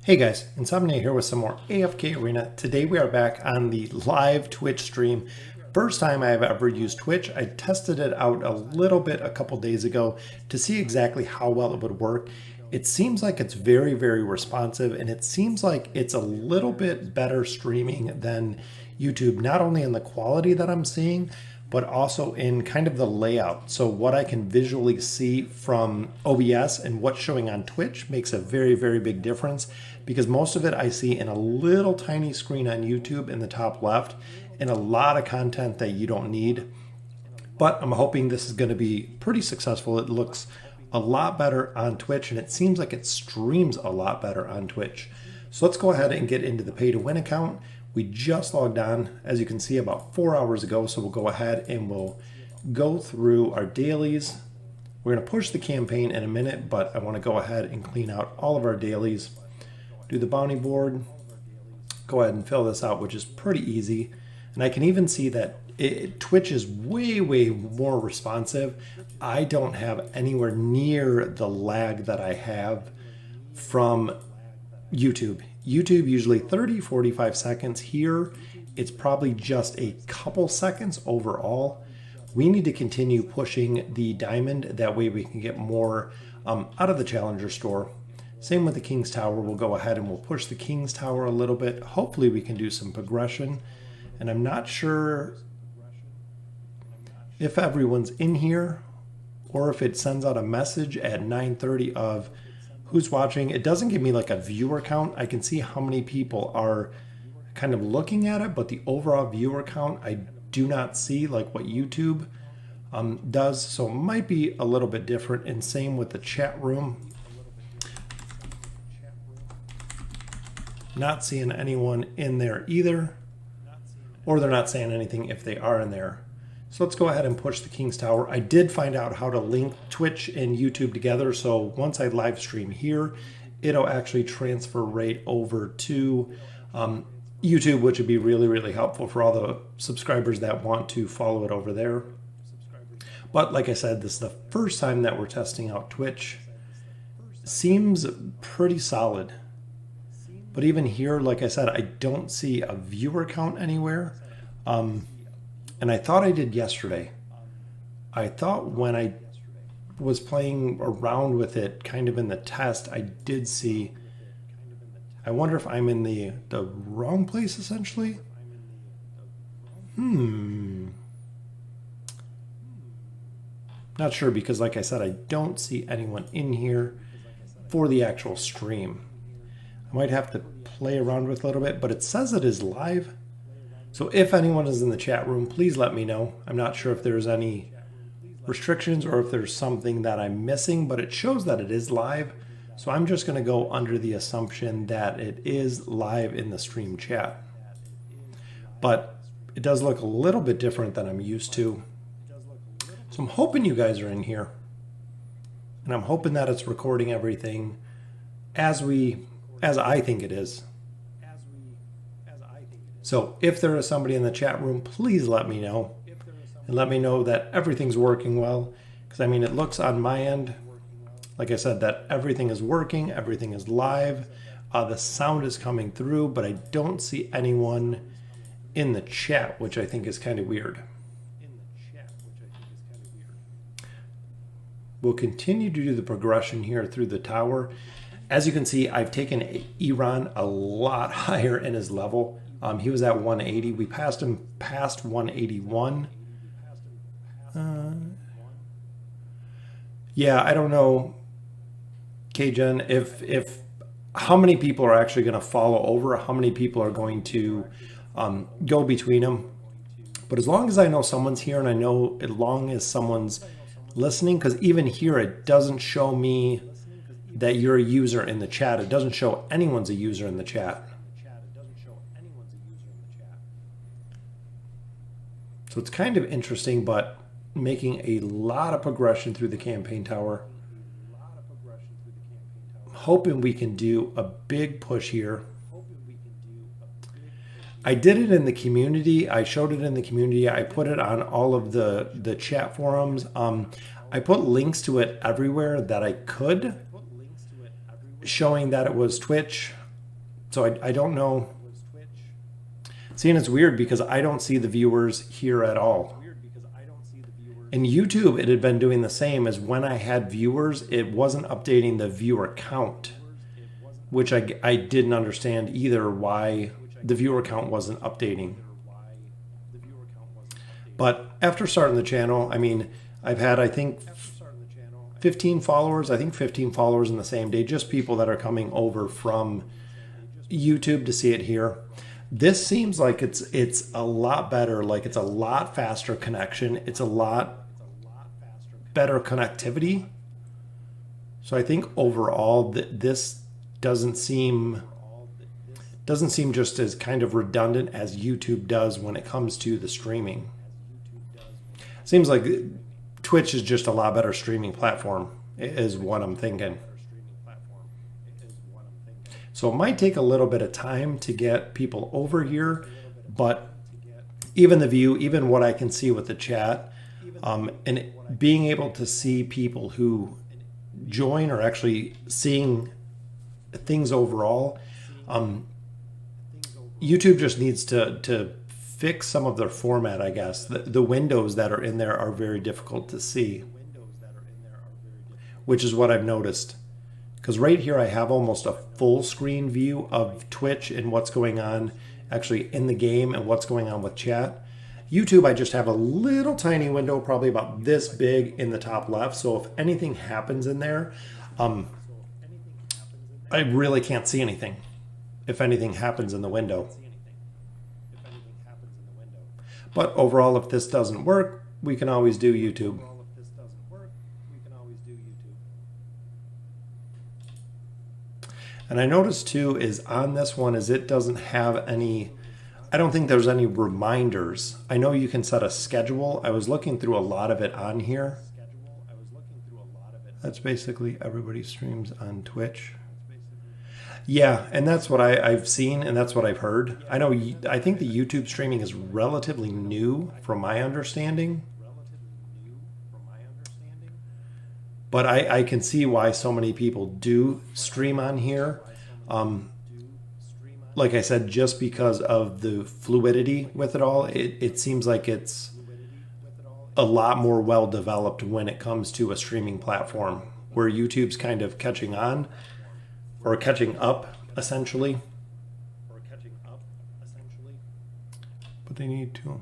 Hey guys, Insomnia here with some more AFK Arena. Today we are back on the live Twitch stream. First time I have ever used Twitch. I tested it out a little bit a couple days ago to see exactly how well it would work. It seems like it's very, very responsive, and it seems like it's a little bit better streaming than YouTube, not only in the quality that I'm seeing, but also in kind of the layout. So what I can visually see from OBS and what's showing on Twitch makes a very, very big difference, because most of it I see in a little tiny screen on YouTube in the top left and a lot of content that you don't need. But I'm hoping this is going to be pretty successful. It looks a lot better on Twitch, and it seems like it streams a lot better on Twitch. So let's go ahead and get into the pay to win account. We just logged on, as you can see, about 4 hours ago. So we'll go ahead and we'll go through our dailies. We're going to push the campaign in a minute, but I want to go ahead and clean out all of our dailies. Do the bounty board. Go ahead and fill this out, which is pretty easy. And I can even see that Twitch is way, way more responsive. I don't have anywhere near the lag that I have from YouTube. YouTube usually 30, 45 seconds. Here, it's probably just a couple seconds overall. We need to continue pushing the diamond. That way we can get more out of the Challenger store. Same with the King's Tower. We'll go ahead and we'll push the King's Tower a little bit. Hopefully we can do some progression. And I'm not sure if everyone's in here or if it sends out a message at 9:30 of who's watching. It doesn't give me like a viewer count. I can see how many people are kind of looking at it, but the overall viewer count I do not see, like what YouTube does. So it might be a little bit different. And same with the chat room. Not seeing anyone in there either, or they're not saying anything if they are in there. So let's go ahead and push the King's Tower. I did find out how to link Twitch and YouTube together. So once I live stream here, it'll actually transfer right over to YouTube, which would be really, really helpful for all the subscribers that want to follow it over there. But like I said, this is the first time that we're testing out Twitch. Seems pretty solid. But even here, like I said, I don't see a viewer count anywhere. And I thought I did yesterday. I thought when I was playing around with it, kind of in the test, I did see. I wonder if I'm in the wrong place, essentially. Not sure, because like I said, I don't see anyone in here for the actual stream. I might have to play around with it a little bit, but it says it is live. So if anyone is in the chat room, please let me know. I'm not sure if there's any restrictions or if there's something that I'm missing, but it shows that it is live. So I'm just going to go under the assumption that it is live in the stream chat. But it does look a little bit different than I'm used to. So I'm hoping you guys are in here. And I'm hoping that it's recording everything as I think it is. So if there is somebody in the chat room, please let me know. And let me know that everything's working well. Because I mean, it looks on my end, like I said, that everything is working, everything is live. The sound is coming through, but I don't see anyone in the chat, which I think is kind of weird. We'll continue to do the progression here through the tower. As you can see, I've taken Iran a lot higher in his level. He was at 180. We passed him past 181. Yeah, I don't know, Kjan, if how many people are actually going to follow over, how many people are going to go between them. But as long as I know someone's here, and I know as long as someone's listening, because even here it doesn't show me that you're a user in the chat. It doesn't show anyone's a user in the chat. So it's kind of interesting, but making a lot of progression through the campaign tower. I'm hoping we can do a big push here. I did it in the community. I showed it in the community. I put it on all of the chat forums. I put links to it everywhere that I could, showing that it was Twitch. So I don't know. See, and it's weird because I don't see the viewers here at all. In YouTube, it had been doing the same as when I had viewers, it wasn't updating the viewer count, which I didn't understand either why the viewer count wasn't updating. But after starting the channel, I mean, I've had, I think, 15 followers. I think 15 followers in the same day, just people that are coming over from YouTube to see it here. This seems like it's a lot better, like it's a lot faster connection. It's a lot better connectivity. So I think overall this doesn't seem just as kind of redundant as YouTube does when it comes to the streaming. Seems like Twitch is just a lot better streaming platform is what I'm thinking. So it might take a little bit of time to get people over here, but even the view, even what I can see with the chat, and being able to see people who join or actually seeing things overall, YouTube just needs to fix some of their format, I guess. The windows that are in there are very difficult to see, which is what I've noticed. Because right here I have almost a full screen view of Twitch and what's going on actually in the game and what's going on with chat. YouTube, I just have a little tiny window, probably about this big in the top left. So if anything happens in there, I really can't see anything if anything happens in the window. But overall, if this doesn't work, we can always do YouTube. And I noticed too is on this one is it doesn't have any, I don't think there's any reminders. I know you can set a schedule. I was looking through a lot of it on here. That's basically everybody streams on Twitch. Yeah, and that's what I've seen and that's what I've heard. I think the YouTube streaming is relatively new from my understanding. But I can see why so many people do stream on here. Like I said, just because of the fluidity with it all, it seems like it's a lot more well developed when it comes to a streaming platform, where YouTube's kind of catching on, or catching up, essentially. But they need to.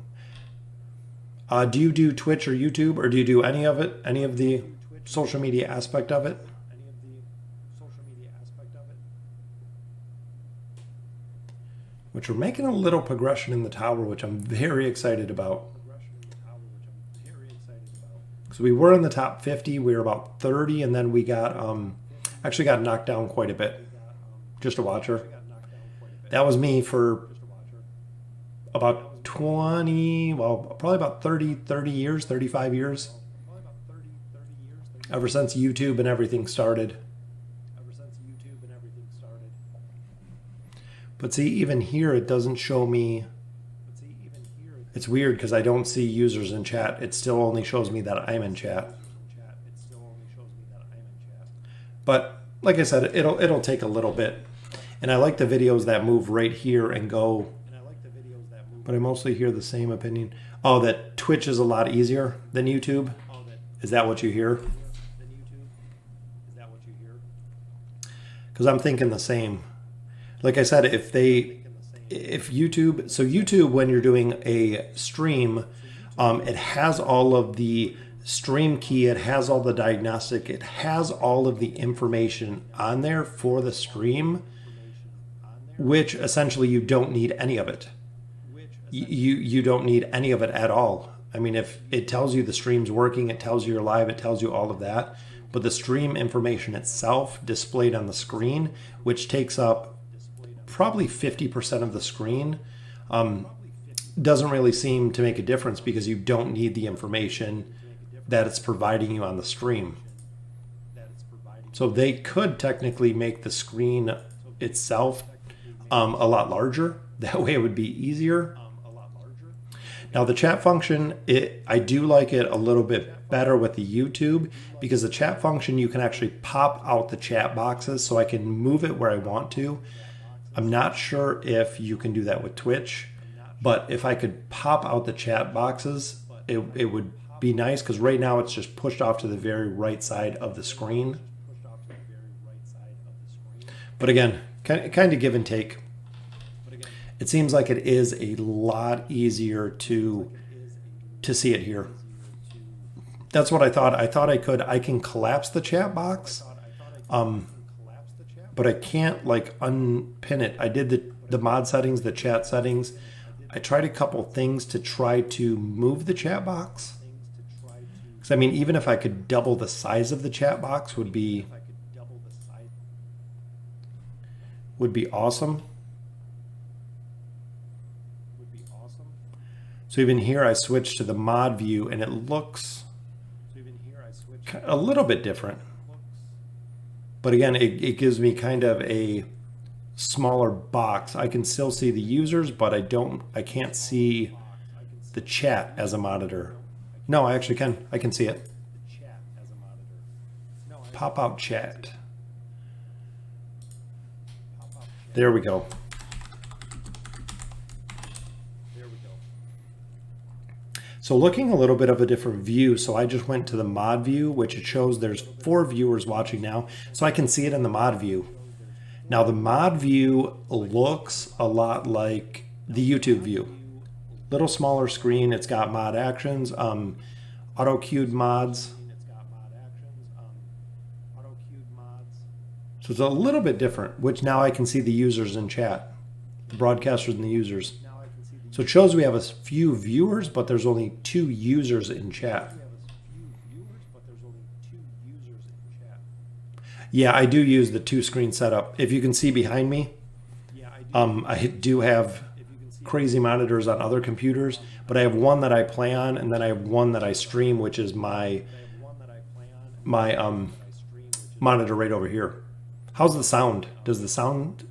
Do you do Twitch or YouTube, or do you do any of it? Any of the social media aspect of it? Which we're making a little progression in the tower, which I'm very excited about. So we were in the top 50, we were about 30, and then we got actually got knocked down quite a bit. Just a watcher. That was me for about 20, well, probably about 30 years, 35 years. Ever since YouTube and everything started. But see, even here, it doesn't show me. It's weird because I don't see users in chat. It still only shows me that I'm in chat. But like I said, it'll take a little bit. And I like the videos that move right here and go. But I mostly hear the same opinion. Oh, that Twitch is a lot easier than YouTube? Is that what you hear? Because I'm thinking the same. Like I said, if YouTube, so YouTube, when you're doing a stream, it has all of the stream key, it has all the diagnostic, it has all of the information on there for the stream, which essentially you don't need any of it. You don't need any of it at all. I mean, if it tells you the stream's working, it tells you you're live, it tells you all of that. But the stream information itself displayed on the screen, which takes up probably 50% of the screen, doesn't really seem to make a difference because you don't need the information that it's providing you on the stream. So they could technically make the screen itself a lot larger. That way it would be easier. Now the chat function, I do like it a little bit better with the YouTube, because the chat function, you can actually pop out the chat boxes, so I can move it where I want to. I'm not sure if you can do that with Twitch, but if I could pop out the chat boxes, it would be nice, because right now it's just pushed off to the very right side of the screen. But again, kind of give and take. It seems like it is a lot easier to see it here. That's what I thought. I thought I can collapse the chat box, but I can't like unpin it. I did the mod settings, the chat settings. I tried a couple things to try to move the chat box. Because I mean, even if I could double the size of the chat box would be awesome. So even here I switched to the mod view and it looks a little bit different. But again, it gives me kind of a smaller box. I can still see the users, but I can't see the chat as a monitor. No, I actually can. I can see it. Pop out chat. There we go. So looking a little bit of a different view, so I just went to the mod view, which it shows there's 4 viewers watching now, so I can see it in the mod view. Now the mod view looks a lot like the YouTube view. Little smaller screen, it's got mod actions, auto-queued mods. So it's a little bit different, which now I can see the users in chat, the broadcasters and the users. So it shows we have a few viewers, but there's only 2 users in chat. Yeah, I do use the 2-screen setup. If you can see behind me, I do have crazy monitors on other computers, but I have one that I play on, and then I have one that I stream, which is my monitor right over here. How's the sound? Does the sound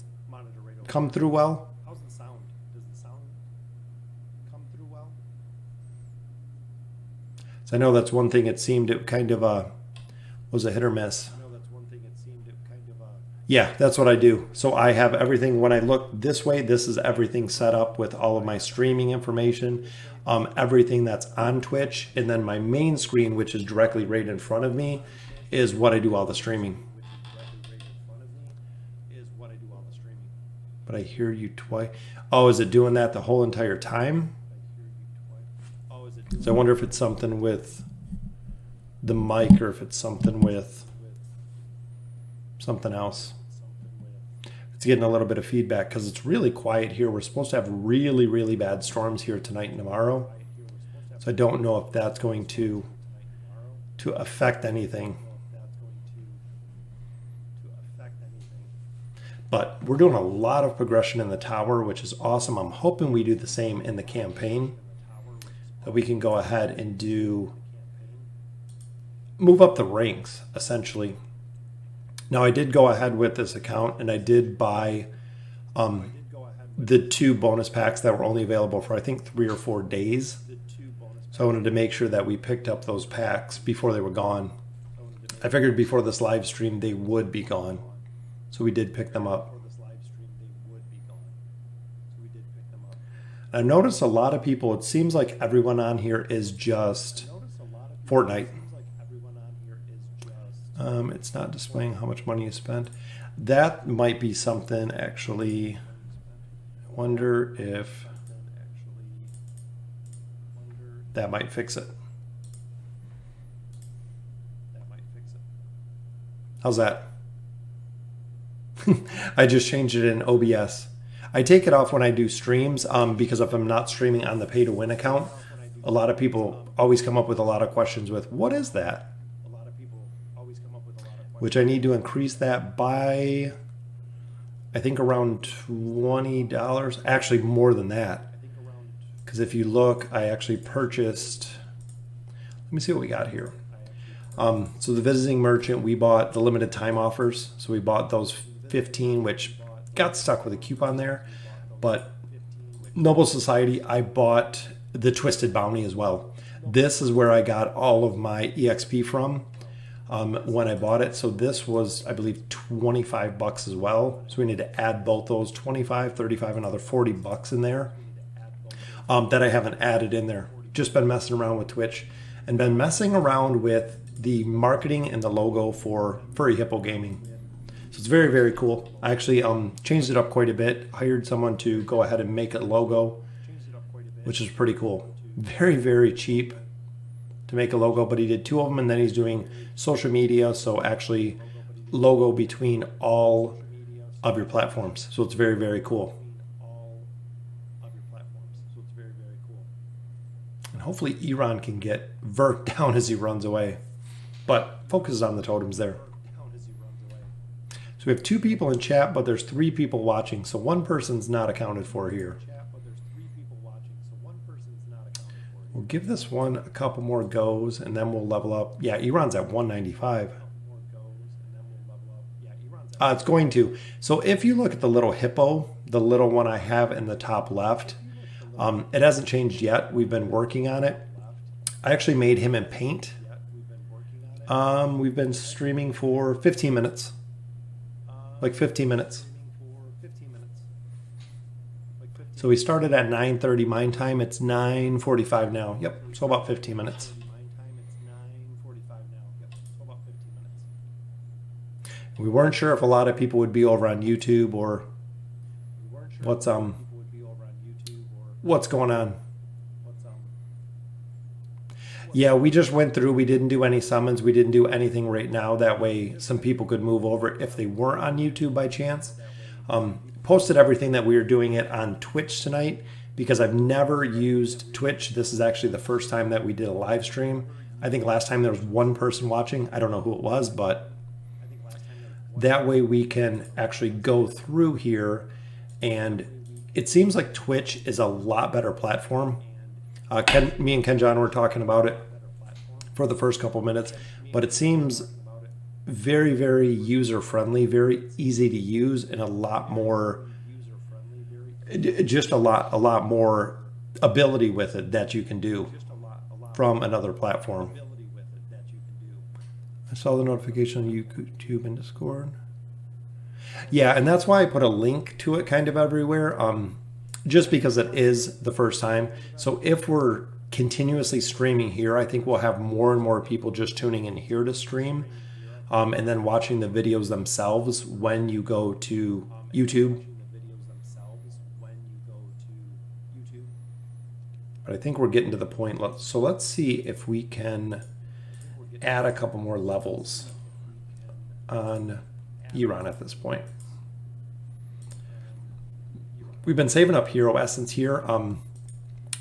come through well? So I know that's one thing it seemed it kind of was a hit or miss. Yeah, that's what I do. So I have everything. When I look this way, this is everything set up with all of my streaming information, everything that's on Twitch, and then my main screen, which is directly right in front of me, is what I do all the streaming. But I hear you twice. Oh, is it doing that the whole entire time? So I wonder if it's something with the mic or if it's something with something else. It's getting a little bit of feedback because it's really quiet here. We're supposed to have really, really bad storms here tonight and tomorrow. So I don't know if that's going to affect anything. But we're doing a lot of progression in the tower, which is awesome. I'm hoping we do the same in the campaign. That we can go ahead and move up the ranks, essentially. Now, I did go ahead with this account, and I did buy the 2 bonus packs that were only available for, I think, 3 or 4 days. So I wanted to make sure that we picked up those packs before they were gone. I figured before this live stream they would be gone. So we did pick them up. I noticed a lot of people, it seems like everyone on here is just Fortnite. It's not displaying how much money you spent. That might be something, actually. I wonder if that might fix it. How's that? I just changed it in OBS. I take it off when I do streams because if I'm not streaming on the pay-to-win account, a lot of people always come up with a lot of questions with, what is that? Which I need to increase that by, I think, around $20. Actually, more than that. Because if you look, I actually purchased, let me see what we got here. So the visiting merchant, we bought the limited time offers. So we bought those 15, which got stuck with a coupon there. But Noble Society, I bought the Twisted Bounty as well. This is where I got all of my EXP from. when I bought it. So this was, I believe, 25 bucks as well. So we need to add both those, 25, 35, another 40 bucks in there that I haven't added in there. Just been messing around with Twitch and been messing around with the marketing and the logo for Furry Hippo Gaming. So it's very, very cool. I actually changed it up quite a bit, hired someone to go ahead and make a logo, which is pretty cool. Very, very cheap to make a logo, but he did 2 of them, and then he's doing social media, so actually logo between all of your platforms. So it's very, very cool. And hopefully Iran can get Vert down as he runs away, but focuses on the totems there. So we have 2 people in chat, but there's 3 people watching, so 1 person's not accounted for here. We'll give this one a couple more goes, and then we'll level up. Yeah, Iran's at 195. It's going to. So if you look at the little hippo, the little one I have in the top left, it hasn't changed yet. We've been working on it. I actually made him in Paint. We've been streaming for 15 minutes. Like 15 minutes. So we started at 9:30 mine time. It's 9:45 now. Yep, so about 15 minutes. We weren't sure if a lot of people would be over on YouTube or what's going on. Yeah, we just went through. We didn't do any summons. We didn't do anything right now. That way some people could move over if they weren't on YouTube by chance. Posted everything that we were doing it on Twitch tonight because I've never used Twitch. This is actually the first time that we did a live stream. I think last time there was 1 person watching. I don't know who it was, but that way we can actually go through here, and it seems like Twitch is a lot better platform. Me and Ken John were talking about it for the first couple minutes, but it seems very, very user-friendly, very easy to use, and a lot more ability with it that you can do from another platform. I saw the notification on YouTube and Discord. Yeah, and that's why I put a link to it kind of everywhere, just because it is the first time. So if we're continuously streaming here, I think we'll have more and more people just tuning in here to stream. And then watching the videos themselves when you go to YouTube. But I think we're getting to the point. So let's see if we can add a couple more levels on Iran at this point. We've been saving up hero essence here.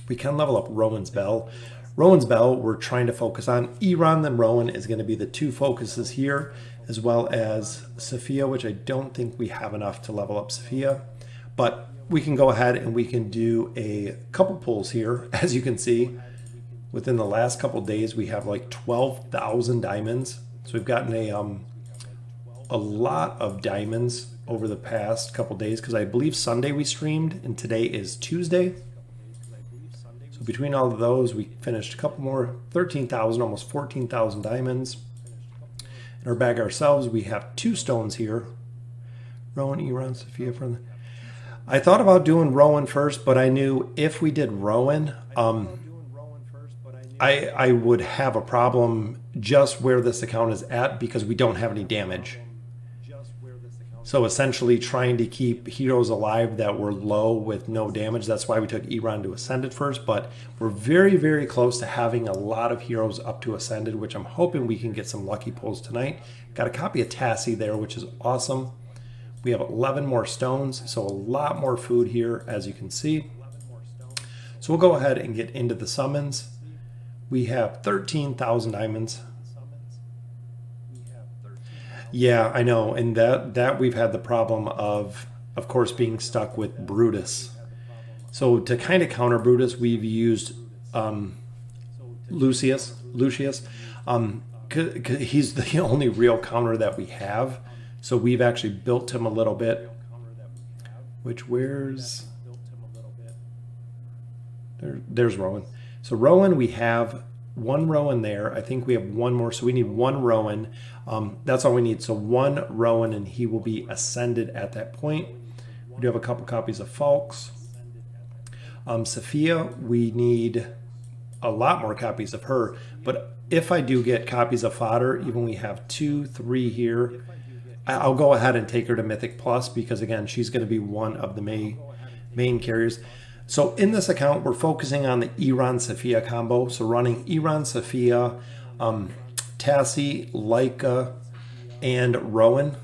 We can level up Rowan's Bell. Rowan's Bell we're trying to focus on. Iran then Rowan is going to be the 2 focuses here, as well as Sophia, which I don't think we have enough to level up Sophia. But we can go ahead and we can do a couple pulls here. As you can see, within the last couple days, we have like 12,000 diamonds. So we've gotten a lot of diamonds over the past couple days, because I believe Sunday we streamed and today is Tuesday. So between all of those, we finished a couple more, 13,000, almost 14,000 diamonds. In our bag ourselves, we have 2 stones here. Rowan, Iran, Sophia. I thought about doing Rowan first, but I knew if we did Rowan, I would have a problem just where this account is at because we don't have any damage. So essentially trying to keep heroes alive that were low with no damage. That's why we took Iran to Ascended first, but we're very, very close to having a lot of heroes up to Ascended, which I'm hoping we can get some lucky pulls tonight. Got a copy of Tassie there, which is awesome. We have 11 more stones, so a lot more food here, as you can see. So we'll go ahead and get into the summons. We have 13,000 diamonds. Yeah, I know, and that we've had the problem of course, being stuck with Brutus. So to kind of counter Brutus, we've used Lucius. He's the only real counter that we have. So we've actually built him a little bit. There's Rowan. So Rowan, we have one Rowan there. I think we have one more, so we need one Rowan. That's all we need. So one Rowan, and he will be ascended at that point. We do have a couple copies of Falks. Sophia, we need a lot more copies of her, but if I do get copies of fodder, even we have 2, 3 here, I'll go ahead and take her to Mythic Plus because again, she's going to be one of the main carriers. So in this account, we're focusing on the Iran Sophia combo. So running Iran Sophia, Tassie, Leica, and Rowan.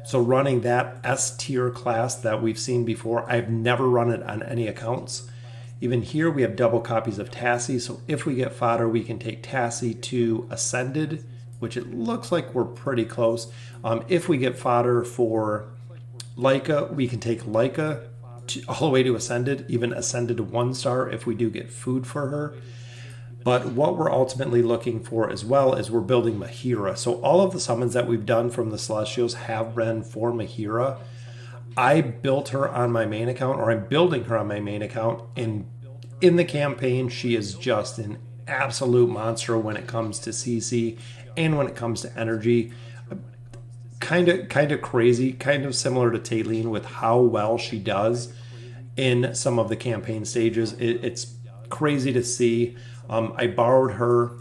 So running that S tier class that we've seen before. I've never run it on any accounts. Even here, we have double copies of Tassie. So if we get fodder, we can take Tassie to Ascended, which it looks like we're pretty close. If we get fodder for Leica, we can take Leica all the way to Ascended, even Ascended to 1 star if we do get food for her. But what we're ultimately looking for as well is we're building Mahira. So all of the summons that we've done from the Celestials have been for Mahira. I built her on my main account, or I'm building her on my main account, and in the campaign, she is just an absolute monster when it comes to CC and when it comes to energy. Kind of crazy, kind of similar to Taylene with how well she does in some of the campaign stages. It's crazy to see. I borrowed her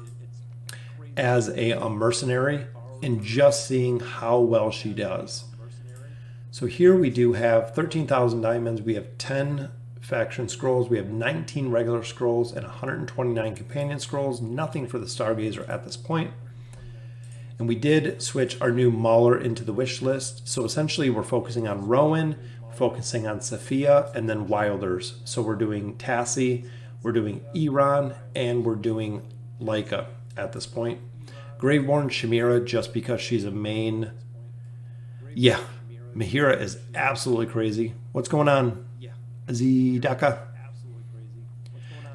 as a mercenary and just seeing how well she does. So here we do have 13,000 diamonds. We have 10 faction scrolls. We have 19 regular scrolls and 129 companion scrolls. Nothing for the Stargazer at this point. And we did switch our new Mauler into the wish list. So essentially we're focusing on Rowan, focusing on Sophia, and then Wilders. So we're doing Tassie, we're doing Iran, and we're doing Leica at this point. Graveborn Chimera, just because she's a main. Yeah, Mahira is absolutely crazy. What's going on, Zidaka?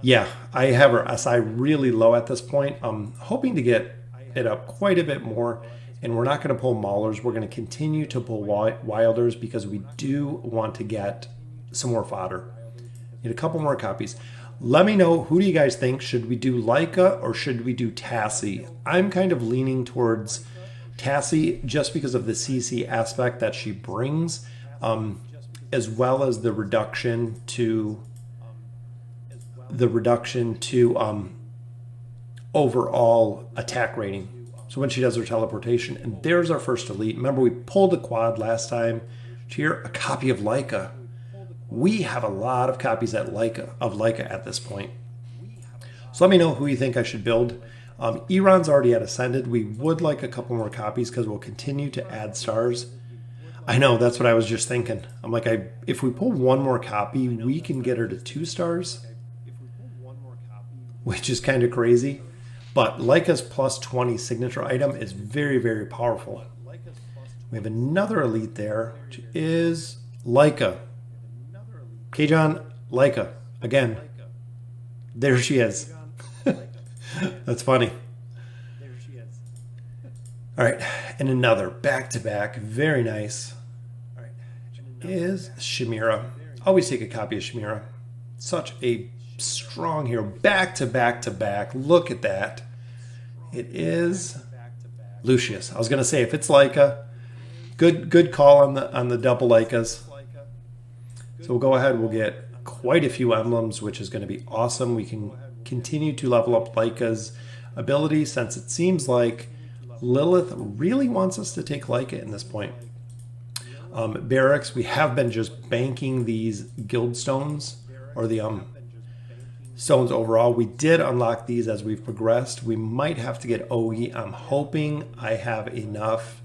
Yeah, I have her SI really low at this point. I'm hoping to get it up quite a bit more, and we're not going to pull Maulers. We're going to continue to pull Wilders because we do want to get some more fodder. Need a couple more copies. Let me know, who do you guys think? Should we do Leica or should we do Tassie? I'm kind of leaning towards Tassie just because of the CC aspect that she brings, as well as the reduction to overall attack rating. So when she does her teleportation, and there's our first elite. Remember, we pulled a quad last time. Here, a copy of Leica. We have a lot of copies of Leica at this point. So let me know who you think I should build. Iran's already at Ascended. We would like a couple more copies because we'll continue to add stars. I know, that's what I was just thinking. I'm like, if we pull one more copy, we can get her to 2 stars, which is kind of crazy. But Leica's plus 20 signature item is very, very powerful. We have another elite there, which is Leica. K-John, Leica, again. There she is. That's funny. All right, and another back-to-back, very nice, is Chimera. Always take a copy of Chimera. Such a strong hero. Back-to-back-to-back. Look at that. It is Lucius. I was going to say, if it's Leica, good call on the double Leicas. So we'll go ahead, we'll get quite a few emblems, which is going to be awesome. We can continue to level up Leica's ability since it seems like Lilith really wants us to take Leica in this point. Barracks, we have been just banking these guild stones, or the stones overall. We did unlock these as we've progressed. We might have to get OE. I'm hoping I have enough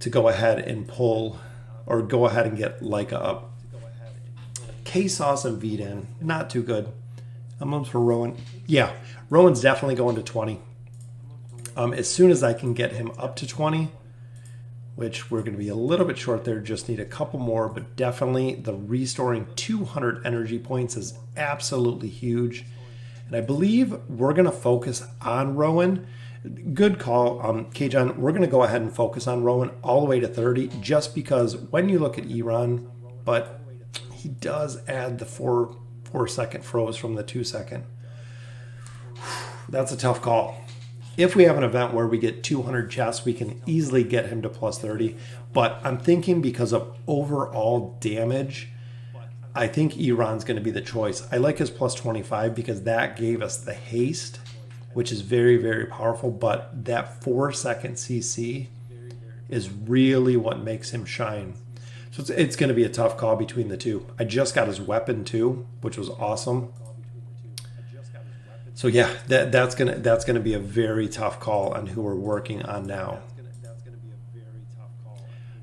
to go ahead and pull, or go ahead and get Leica up. K-Sauce and Vden, not too good. Emblems for Rowan. Yeah, Rowan's definitely going to 20. As soon as I can get him up to 20, which we're going to be a little bit short there, just need a couple more, but definitely the restoring 200 energy points is absolutely huge. And I believe we're going to focus on Rowan. Good call, K-John. We're going to go ahead and focus on Rowan all the way to 30, just because when you look at Iran, but he does add the 4 second froze from the 2 second. That's a tough call. If we have an event where we get 200 chests, we can easily get him to plus 30. But I'm thinking because of overall damage, I think Iran's going to be the choice. I like his plus 25 because that gave us the haste, which is very, very powerful. But that 4-second CC is really what makes him shine. So it's going to be a tough call between the two. I just got his weapon too, which was awesome. So yeah, that's gonna be a very tough call on who we're working on now.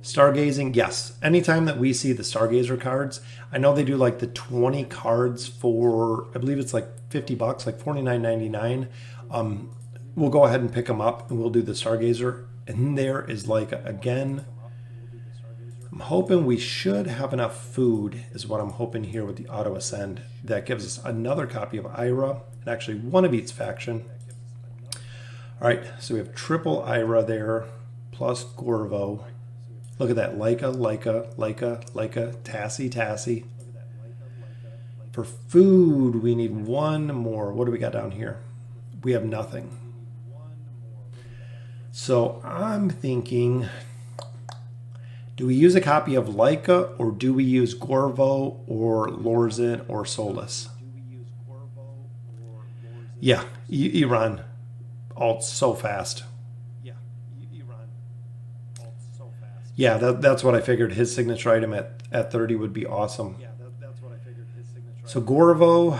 Stargazing, yes. Anytime that we see the Stargazer cards, I know they do like the 20 cards for, I believe it's like $50, like $49.99. We'll go ahead and pick them up and we'll do the Stargazer. And there is like, again, I'm hoping we should have enough food is what I'm hoping here with the Auto Ascend. That gives us another copy of Ira and actually one of each faction. All right, so we have triple Ira there plus Gorvo. Look at that, Leica, Tassie. For food, we need one more. What do we got down here? We have nothing. So I'm thinking, do we use a copy of Leica or do we use Gorvo or Lorzin or Solus? Yeah, Iran ults so fast. Yeah, that's what I figured. His signature item at 30 would be awesome. So Gorvo,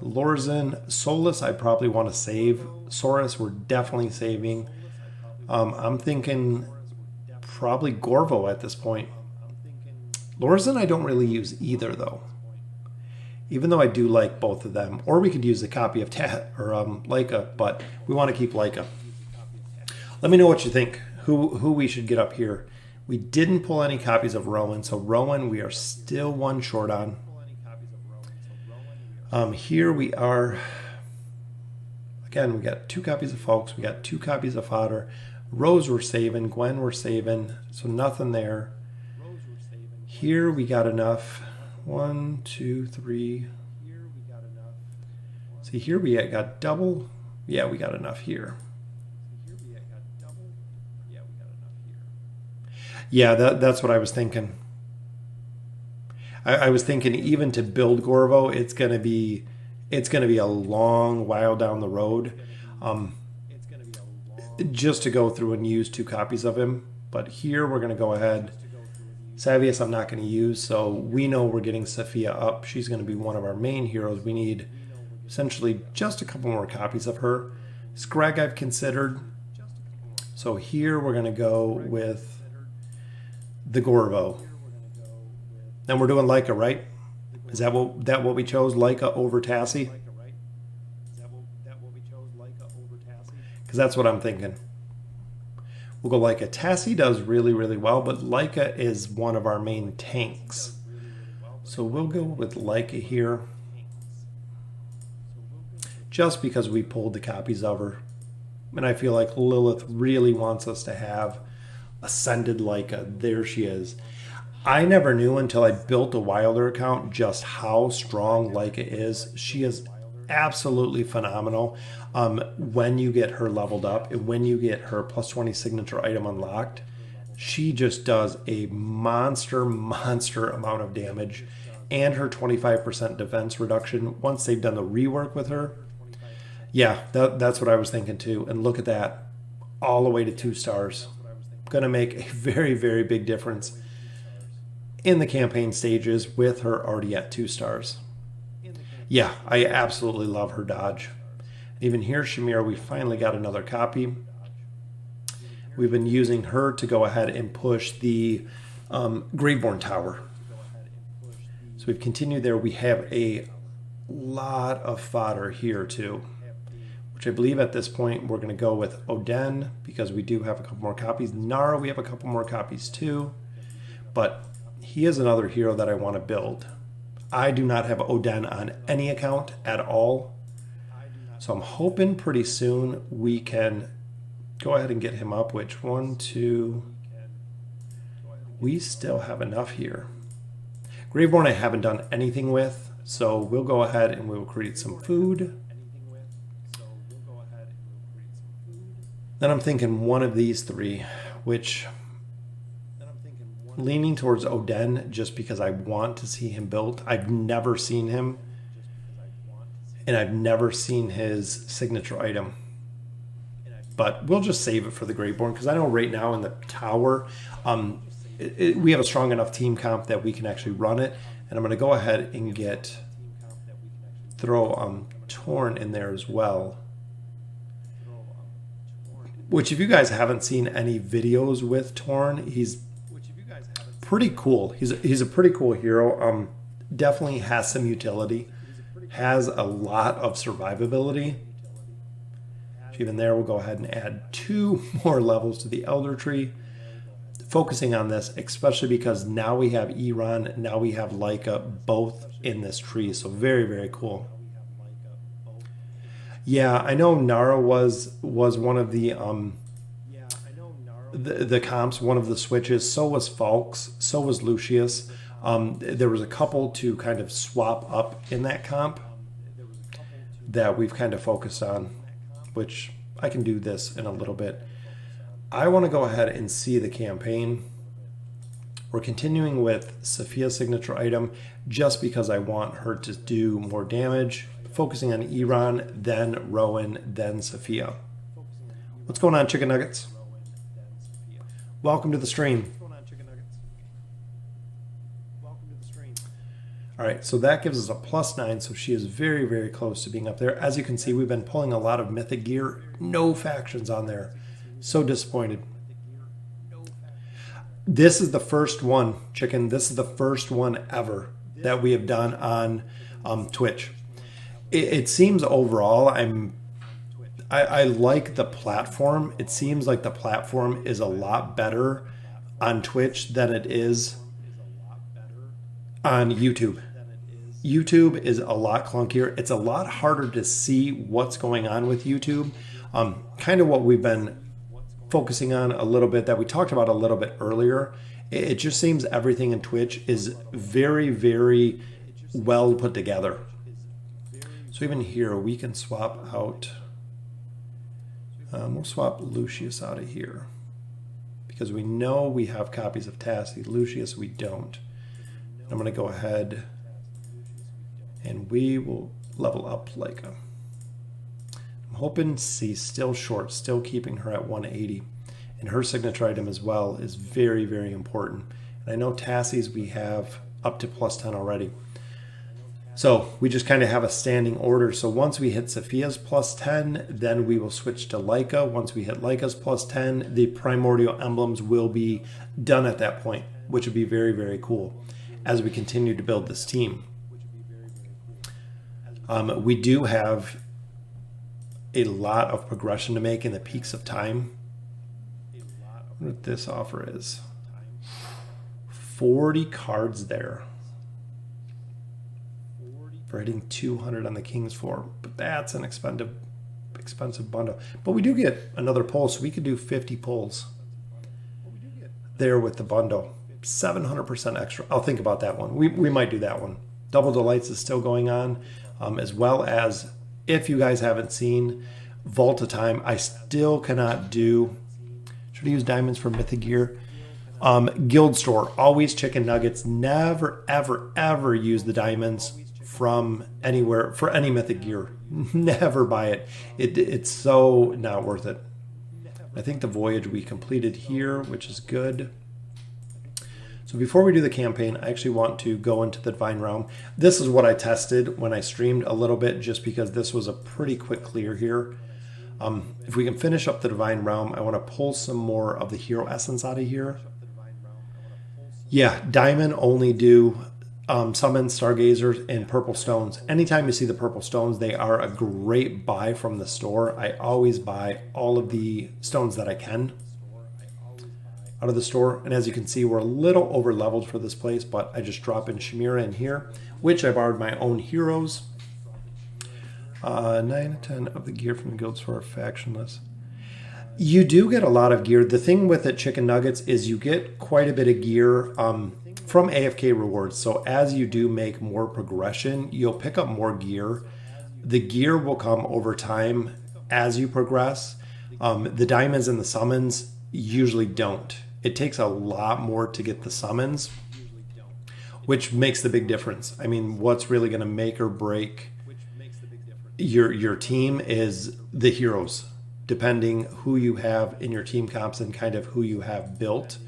Lorzin, Solus I probably want to save. Saurus we're definitely saving. I'm thinking probably Gorvo at this point. Lorzin I don't really use either though. Even though I do like both of them. Or we could use a copy of Leica, but we want to keep Leica. Let me know what you think. Who we should get up here. We didn't pull any copies of Rowan, so Rowan we are still one short on. Here we are. Again, we got 2 copies of Folks. We got 2 copies of Fodder. Rose we're saving. Gwen we're saving. So nothing there. Here we got enough. 1, 2, 3. See, here we got double. Yeah, we got enough here. Yeah, that's what I was thinking. I was thinking even to build Gorvo, it's gonna be a long while down the road, just to go through and use 2 copies of him. But here we're gonna go ahead. Savius I'm not gonna use, so we know we're getting Sophia up. She's gonna be one of our main heroes. We need essentially just a couple more copies of her. Scrag I've considered. So here we're gonna go with the Gorvo. Then we're doing Leica, right? Is that what we chose? Leica over Tassie? Because that's what I'm thinking. We'll go Leica. Tassie does really, really well, but Leica is one of our main tanks. So we'll go with Leica here. Just because we pulled the copies of her. And I feel like Lilith really wants us to have Ascended Leica. There she is. I never knew until I built a Wilder account just how strong Leica is. She is absolutely phenomenal when you get her leveled up and when you get her plus 20 signature item unlocked. She just does a monster amount of damage, and her 25% defense reduction once they've done the rework with her. Yeah, that's what I was thinking too. And look at that, all the way to 2 stars. Going to make a very, very big difference in the campaign stages with her already at 2 stars. Yeah, I absolutely love her dodge. Even here, Shamir, we finally got another copy. We've been using her to go ahead and push the Graveborn Tower. So we've continued there. We have a lot of fodder here too, which I believe at this point we're going to go with Oden because we do have a couple more copies. Nara, we have a couple more copies too, but he is another hero that I want to build. I do not have Oden on any account at all, so I'm hoping pretty soon we can go ahead and get him up, which 1, 2, we still have enough here. Graveborn I haven't done anything with, so we'll go ahead and we'll create some food. Then I'm thinking one of these three, which leaning towards Oden just because I want to see him built. I've never seen him, and I've never seen his signature item. But we'll just save it for the Greatborn because I know right now in the tower, we have a strong enough team comp that we can actually run it. And I'm going to go ahead and throw Torn in there as well. Which, if you guys haven't seen any videos with Torn, he's pretty cool. He's a pretty cool hero. Definitely has some utility. Has a lot of survivability. Even there, we'll go ahead and add 2 more levels to the Elder Tree. Focusing on this, especially because now we have Iran, now we have Leica, both in this tree. So very, very cool. Yeah, I know Nara was one of the comps, one of the switches. So was Falks. So was Lucius. There was a couple to kind of swap up in that comp that we've kind of focused on, which I can do this in a little bit. I want to go ahead and see the campaign. We're continuing with Sophia's signature item just because I want her to do more damage. Focusing on Iran, then Rowan, then Sophia. What's going on, Chicken Nuggets? Welcome to the stream. All right, so that gives us a +9, so she is very, very close to being up there. As you can see, we've been pulling a lot of mythic gear. No factions on there. So disappointed. This is the first one, Chicken. This is the first one ever that we have done on Twitch. It seems overall, I like the platform. It seems like the platform is a lot better on Twitch than it is on YouTube. YouTube is a lot clunkier. It's a lot harder to see what's going on with YouTube. Kind of what we've been focusing on a little bit, that we talked about a little bit earlier. It just seems everything in Twitch is very, very well put together. So even here, we can swap out, we'll swap Lucius out of here because we know we have copies of Tassie. Lucius, we don't. I'm going to go ahead and we will level up Leica. I'm hoping she's still short, still keeping her at 180. And her signature item as well is very, very important. And I know Tassie's we have up to +10 already. So we just kind of have a standing order. So once we hit Sophia's +10, then we will switch to Leica. Once we hit Leica's +10, the primordial emblems will be done at that point, which would be very, very cool as we continue to build this team. We do have a lot of progression to make in the peaks of time. What this offer is 40 cards there for hitting 200 on the King's Floor, but that's an expensive bundle. But we do get another pull, so we could do 50 pulls there with the bundle. 700% extra. I'll think about that one. We might do that one. Double Delights is still going on, as well as, if you guys haven't seen Vault of Time, I still cannot do, should I use diamonds for mythic gear? Guild Store, always chicken nuggets. Never, ever, ever use the diamonds from anywhere for any mythic gear. Never buy it. It's so not worth it. I think the voyage we completed here, which is good. So before we do the campaign, I actually want to go into the Divine Realm. This is what I tested when I streamed a little bit, just because this was a pretty quick clear here. If we can finish up the Divine Realm, I want to pull some more of the Hero Essence out of here. Yeah, Diamond only do summon Stargazers and Purple Stones. Anytime you see the Purple Stones, they are a great buy from the store. I always buy all of the stones that I can out of the store. And as you can see, we're a little over leveled for this place, but I just drop in Chimera in here, which I borrowed my own heroes. 9 to 10 of the gear from the guilds for factionless. You do get a lot of gear. The thing with it, Chicken Nuggets, is you get quite a bit of gear from AFK rewards. So as you do make more progression, you'll pick up more gear. The gear will come over time as you progress. The diamonds and the summons usually don't. It takes a lot more to get the summons, which makes the big difference. I mean, what's really going to make or break your team is the heroes, depending who you have in your team comps and kind of who you have built,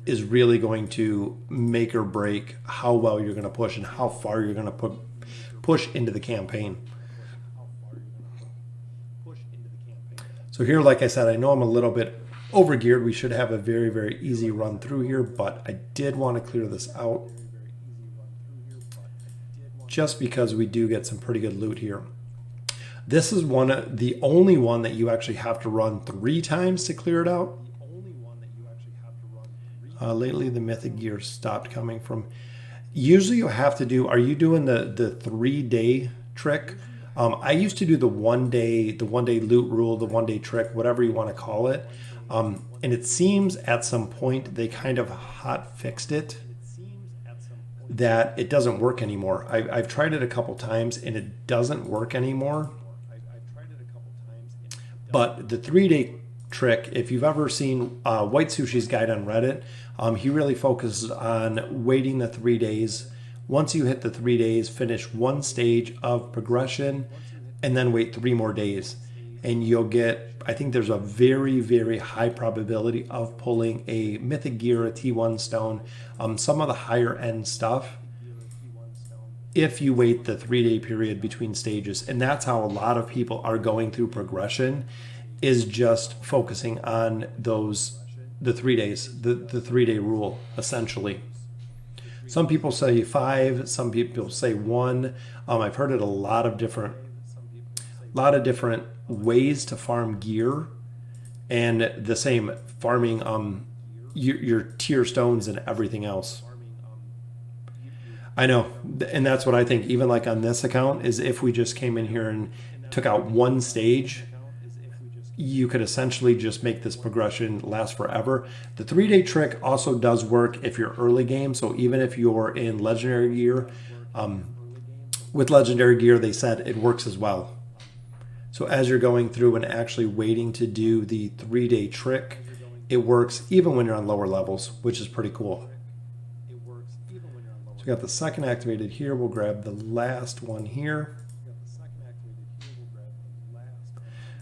is really going to make or break how well you're going to push and how far you're going to push into the campaign. So here, like I said, I know I'm a little bit overgeared. We should have a very, very easy run through here, but I did want to clear this out just because we do get some pretty good loot here. This is the only one that you actually have to run 3 times to clear it out. Lately, the mythic gear stopped coming from. Usually, you have to do. Are you doing the 3-day trick? I used to do the one day loot rule, the 1-day trick, whatever you want to call it. And it seems at some point they kind of hot fixed it, that it doesn't work anymore. I've tried it a couple times and it doesn't work anymore. But the 3-day trick, if you've ever seen White Sushi's guide on Reddit, he really focuses on waiting the 3 days. Once you hit the 3 days, finish 1 stage of progression and then wait 3 more days. And you'll get, I think there's a very, very high probability of pulling a mythic gear, a T1 stone, some of the higher end stuff, if you wait the 3-day period between stages. And that's how a lot of people are going through progression, is just focusing on the 3 days, the 3-day rule, essentially. Some people say 5, some people say 1. I've heard it a lot of different ways to farm gear, and the same farming your tier stones and everything else. I know, and that's what I think. Even like on this account, is if we just came in here and took out 1 stage, you could essentially just make this progression last forever. The 3-day trick also does work if you're early game. So even if you're in legendary gear, with legendary gear, they said it works as well. So as you're going through and actually waiting to do the 3-day trick, it works even when you're on lower levels, which is pretty cool. So we got the second activated here. We'll grab the last one here.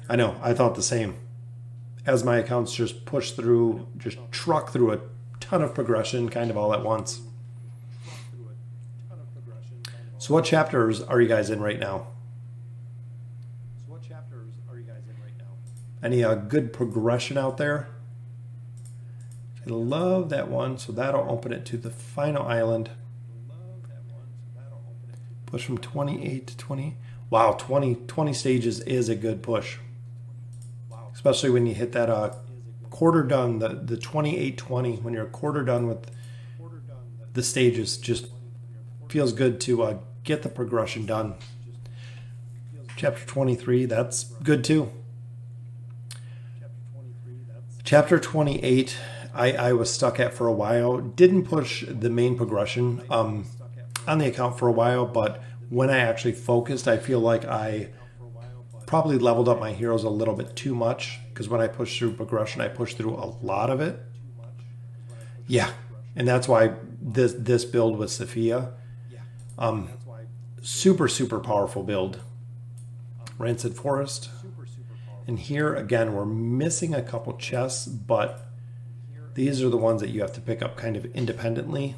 I know, I thought the same. As my accounts just push through, just truck through a ton of progression kind of all at once. So what chapters are you guys in right now? Any good progression out there? I love that one. So that'll open it to the final island. Push from 28 to 20. Wow, 20 stages is a good push. Especially when you hit that quarter done, the 28-20, when you're a quarter done with the stages, just feels good to get the progression done. Chapter 23, that's good too. Chapter 28, I was stuck at for a while. Didn't push the main progression on the account for a while, but when I actually focused, I feel like I probably leveled up my heroes a little bit too much, because when I pushed through progression, I pushed through a lot of it. Yeah, and that's why this build with Sophia, super, super powerful build. Rancid Forest. And here, again, we're missing a couple chests, but these are the ones that you have to pick up kind of independently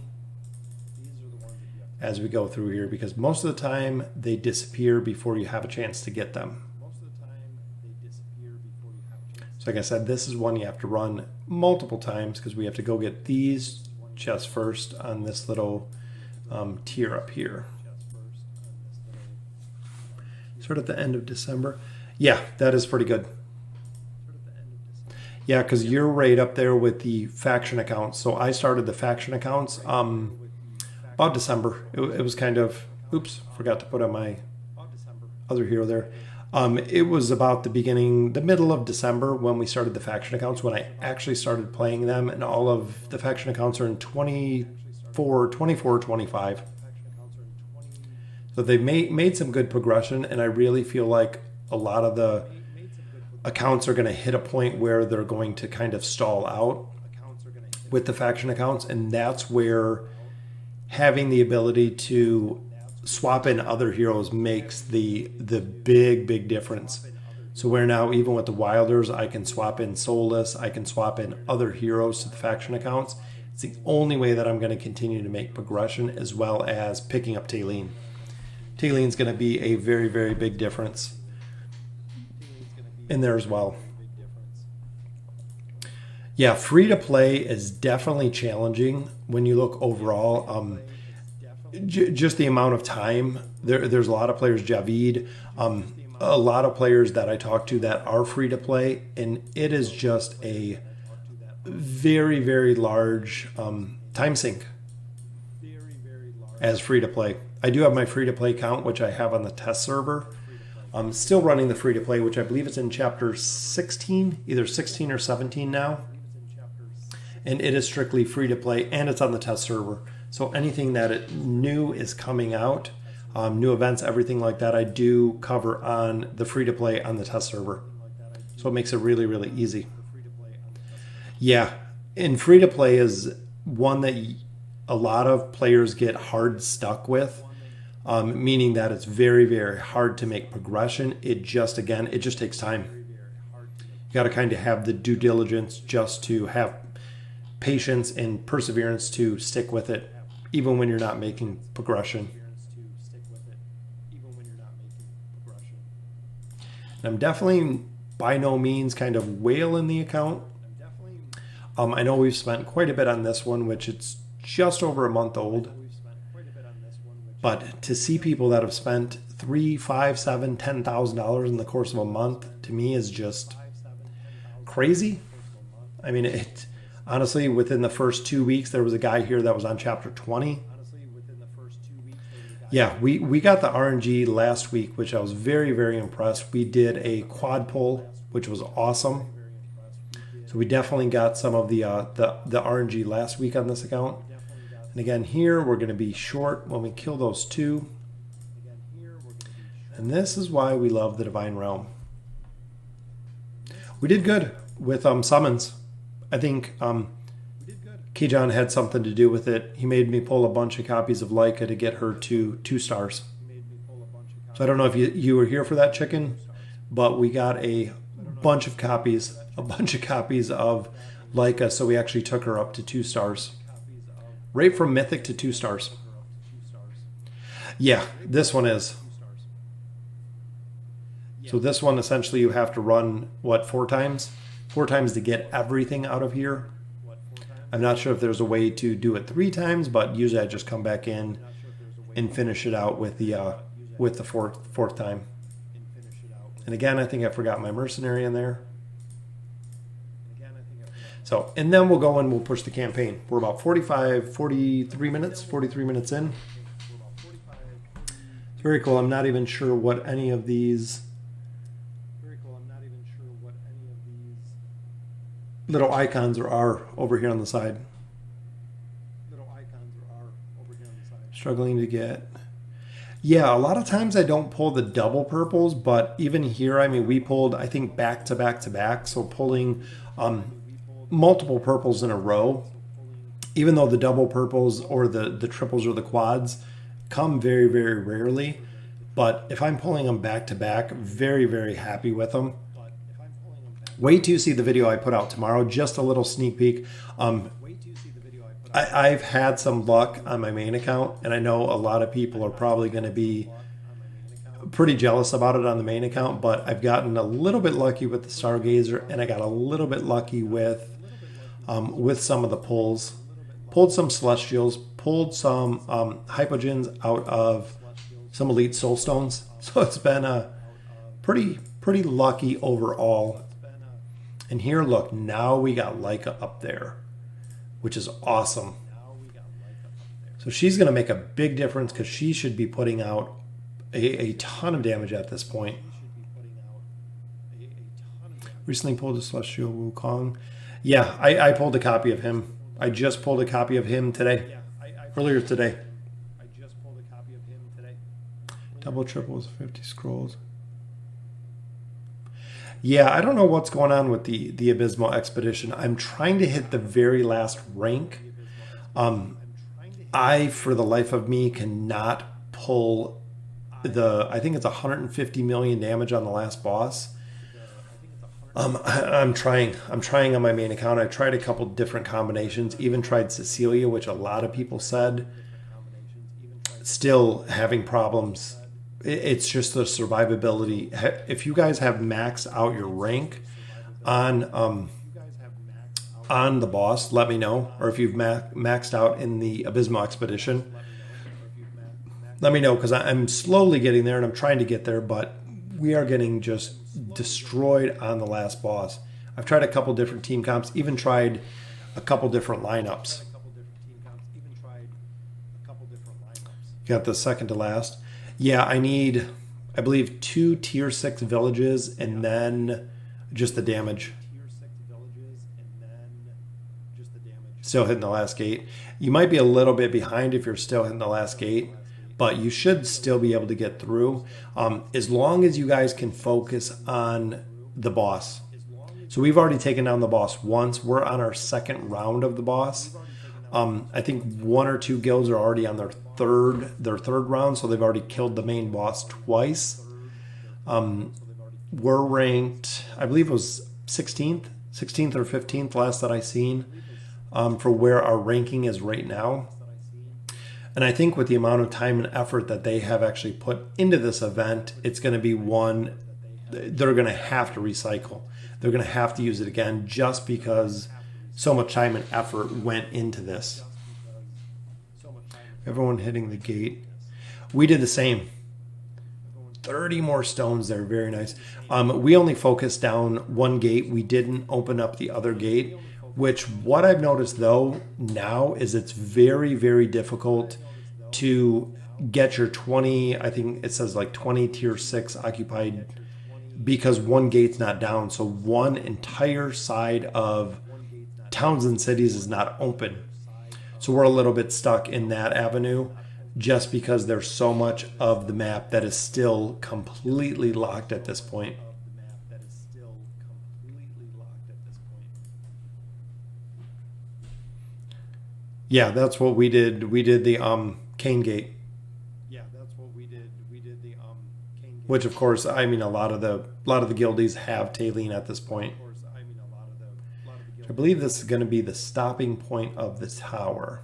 as we go through here, because most of the time they disappear before you have a chance to get them. So like I said, this is one you have to run multiple times, because we have to go get these chests first on this little tier up here. Sort of at the end of December. Yeah, that is pretty good. Yeah, because you're right up there with the faction accounts. So I started the faction accounts about December. It was kind of, oops, forgot to put on my other hero there. It was about the middle of December when we started the faction accounts, when I actually started playing them, and all of the faction accounts are in 24, 25. So they've made some good progression, and I really feel like a lot of accounts are going to hit a point where they're going to kind of stall out with the faction accounts, and that's where having the ability to swap in other heroes makes the big difference. So where now, even with the Wilders, I can swap in Soulless, I can swap in other heroes to the faction accounts. It's the only way that I'm going to continue to make progression, as well as picking up Talene. Talene's going to be a very big difference in there as well. Yeah, free to play is definitely challenging when you look overall. Just the amount of time. There's a lot of players, Javid, a lot of players that I talk to that are free to play, and it is just a very large time sink as free to play. I do have my free to play count, which I have on the test server. I'm still running the free to play, which I believe is in chapter 16, either 16 or 17 now. And it is strictly free to play, and it's on the test server. So anything that new is coming out, new events, everything like that, I do cover on the free to play on the test server. So it makes it really easy. Yeah, and free to play is one that a lot of players get hard stuck with, meaning that it's very hard to make progression. It just takes time. You got to kind of have the due diligence just to have patience and perseverance to stick with it, even when you're not making progression. And I'm definitely by no means kind of whaling the account. I know we've spent quite a bit on this one, which it's just over a month old. But to see people that have spent $3,000, $5,000, $7,000, $10,000 in the course of a month, to me is just crazy. I mean, it honestly, within the first 2 weeks, there was a guy here that was on chapter 20. Yeah, we got the RNG last week, which I was very impressed. We did a quad pull, which was awesome. So we definitely got some of the RNG last week on this account. And again, here we're going to be short when we kill those two. And this is why we love the Divine Realm. We did good with summons. I think Keyjohn had something to do with it. He made me pull a bunch of copies of Leica to get her to 2 stars. So I don't know if you were here for that, Chicken, but we got a bunch of copies of Leica, so we actually took her up to 2 stars. Right from Mythic to 2 stars. Yeah, this one is. So this one, essentially, you have to run, what, 4 times? 4 times to get everything out of here. I'm not sure if there's a way to do it 3 times, but usually I just come back in and finish it out with the fourth time. And again, I think I forgot my mercenary in there. So, and then we'll go and we'll push the campaign. We're about 43 minutes in. It's very cool. I'm not even sure what any of these little icons are over here on the side. Struggling to get. Yeah, a lot of times I don't pull the double purples, but even here, I mean, we pulled, I think, back to back. So pulling multiple purples in a row, even though the double purples or the triples or the quads come very rarely. But if I'm pulling them back to back, very happy with them. Wait till you see the video I put out tomorrow. Just a little sneak peek. I've had some luck on my main account, and I know a lot of people are probably going to be pretty jealous about it on the main account, but I've gotten a little bit lucky with the Stargazer, and I got a little bit lucky with some of the pulls. Pulled some Celestials, pulled some Hypogens out of some Elite Soulstones. So it's been a pretty lucky overall. And here, look, now we got Leica up there, which is awesome. So she's going to make a big difference because she should be putting out a ton of damage at this point. Recently pulled a Celestial Wukong. Yeah, I pulled a copy of him. I just pulled a copy of him today. Earlier today. Double triples, 50 scrolls. Yeah, I don't know what's going on with the Abysmal Expedition. I'm trying to hit the very last rank. I, for the life of me, cannot pull I think it's 150 million damage on the last boss. I'm trying. I'm trying on my main account. I tried a couple different combinations. Even tried Cecilia, which a lot of people said. Still having problems. It's just the survivability. If you guys have maxed out your rank on the boss, let me know. Or if you've maxed out in the Abysmal Expedition, let me know, because I'm slowly getting there and I'm trying to get there, but we are getting just destroyed on the last boss. I've tried a couple different team comps, even tried a couple different lineups. Got the second to last. Yeah, I need, I believe, 2 tier 6 villages and then just the damage. Still hitting the last gate. You might be a little bit behind if you're still hitting the last gate, but you should still be able to get through, as long as you guys can focus on the boss. So we've already taken down the boss once. We're on our second round of the boss. I think 1 or 2 guilds are already on their third round, so they've already killed the main boss twice. We're ranked, I believe it was 16th or 15th last that I seen, for where our ranking is right now. And I think with the amount of time and effort that they have actually put into this event, it's going to be one they're going to have to recycle. They're going to have to use it again, just because so much time and effort went into this. Everyone hitting the gate. We did the same. 30 more stones there. Very nice. We only focused down one gate. We didn't open up the other gate, which what I've noticed though now is it's very, very difficult to get your 20, I think it says like 20 tier 6 occupied, because one gate's not down. So one entire side of towns and cities is not open. So we're a little bit stuck in that avenue, just because there's so much of the map that is still completely locked at this point. Yeah, that's what we did. We did the Cane Gate. Which of course, I mean, a lot of the guildies have Taline at this point. I believe this is going to be the stopping point of the tower.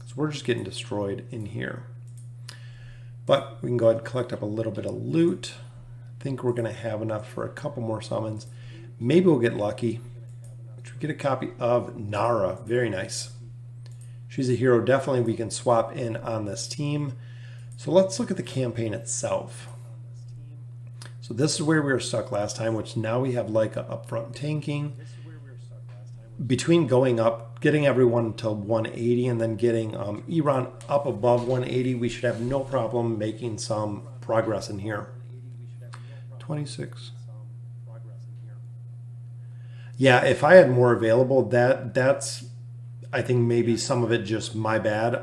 So we're just getting destroyed in here. But we can go ahead and collect up a little bit of loot. I think we're going to have enough for a couple more summons. Maybe we'll get lucky. We get a copy of Nara. Very nice. She's a hero. Definitely we can swap in on this team. So let's look at the campaign itself. So this is where we were stuck last time, which now we have Leica up front tanking. Between going up, getting everyone to 180 and then getting Iran up above 180, we should have no problem making some progress in here. 26. Yeah, if I had more available, that's I think maybe some of it just my bad.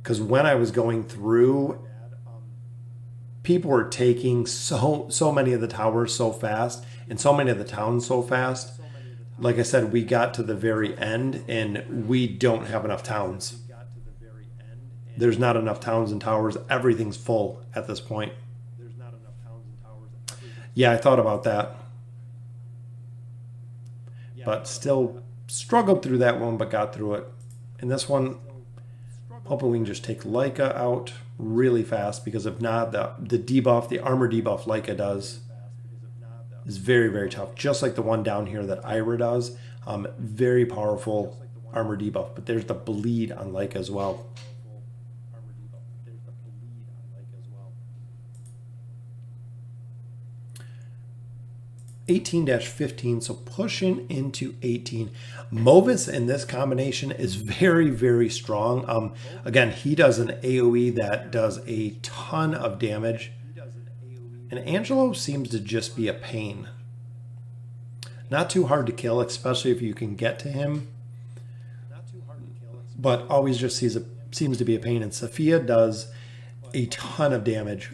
Because when I was going through, people were taking so many of the towers so fast and so many of the towns so fast. Like I said, we got to the very end and we don't have enough towns. There's not enough towns and towers. Everything's full at this point. Yeah, I thought about that. But still struggled through that one, but got through it. And this one, hoping we can just take Leica out really fast, because if not, the debuff, the armor debuff Leica does is very, very tough. Just like the one down here that Ira does. Very powerful armor debuff. But there's the bleed on Leica as well. 18-15, so pushing into 18. Movis in this combination is very, very strong. Again, he does an AoE that does a ton of damage. And Angelo seems to just be a pain. Not too hard to kill, especially if you can get to him. But always just seems to be a pain. And Sophia does a ton of damage.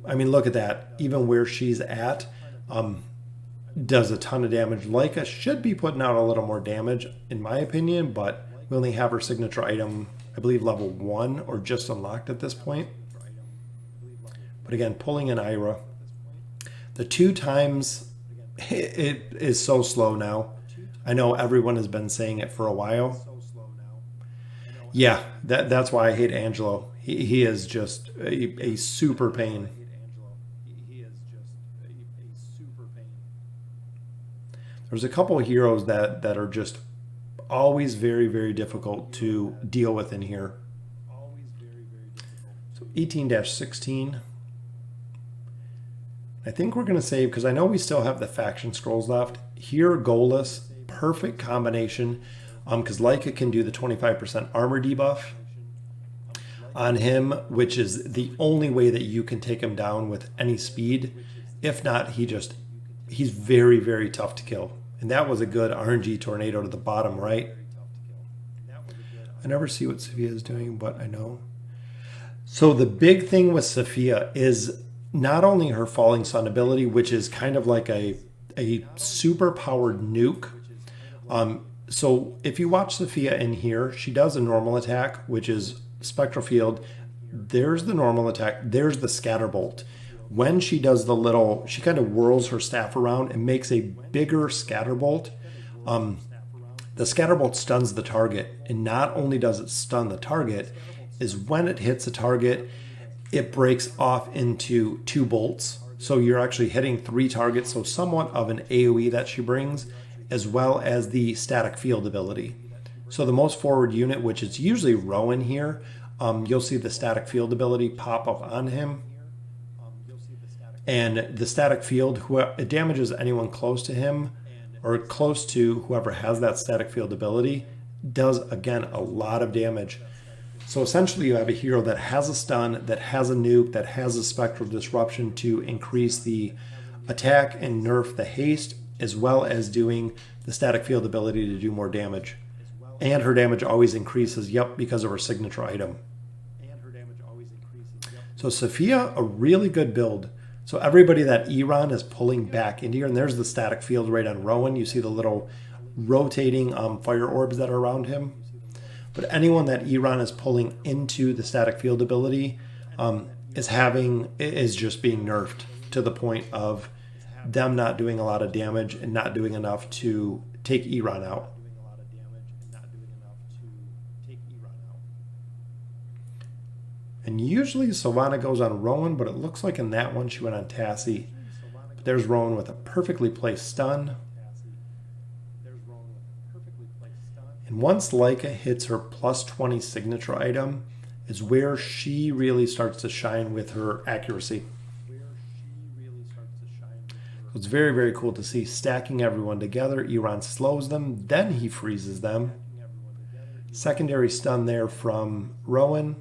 I mean, look at that. Even where she's at, Does a ton of damage. Leica should be putting out a little more damage, in my opinion, but we only have her signature item, I believe, level 1 or just unlocked at this point. But again, pulling an Ira. The 2 times, it is so slow now. I know everyone has been saying it for a while. Yeah, that's why I hate Angelo. He is just a super pain. There's a couple of heroes that are just always very, very difficult to deal with in here. So 18-16. I think we're going to save, because I know we still have the faction scrolls left. Here, goalless, perfect combination, because Leica can do the 25% armor debuff on him, which is the only way that you can take him down with any speed. If not, he's very, very tough to kill. And that was a good RNG tornado to the bottom right. I never see what Sophia is doing, but I know. So the big thing with Sophia is not only her Falling Sun ability, which is kind of like a super powered nuke. So if you watch Sophia in here, she does a normal attack, which is Spectral Field. There's the normal attack. There's the Scatterbolt. When she does the little, she kind of whirls her staff around and makes a bigger Scatterbolt. The Scatterbolt stuns the target. And not only does it stun the target, is when it hits a target, it breaks off into 2 bolts. So you're actually hitting 3 targets. So somewhat of an AoE that she brings, as well as the static field ability. So the most forward unit, which is usually Rowan here, you'll see the static field ability pop up on him. And the static field, it damages anyone close to him or close to whoever has that static field ability, does, again, a lot of damage. So essentially you have a hero that has a stun, that has a nuke, that has a spectral disruption to increase the attack and nerf the haste, as well as doing the static field ability to do more damage. And her damage always increases, yep, because of her signature item. So Sophia, a really good build. So everybody that Iran is pulling back into here, and there's the static field right on Rowan. You see the little rotating fire orbs that are around him. But anyone that Iran is pulling into the static field ability is just being nerfed to the point of them not doing a lot of damage and not doing enough to take Iran out. And usually Sylvana goes on Rowan, but it looks like in that one she went on Tassie. But there's Rowan with a perfectly placed stun. And once Leica hits her plus 20 signature item is where she really starts to shine with her accuracy. So it's very, very cool to see stacking everyone together. Iran slows them, then he freezes them. Secondary stun there from Rowan.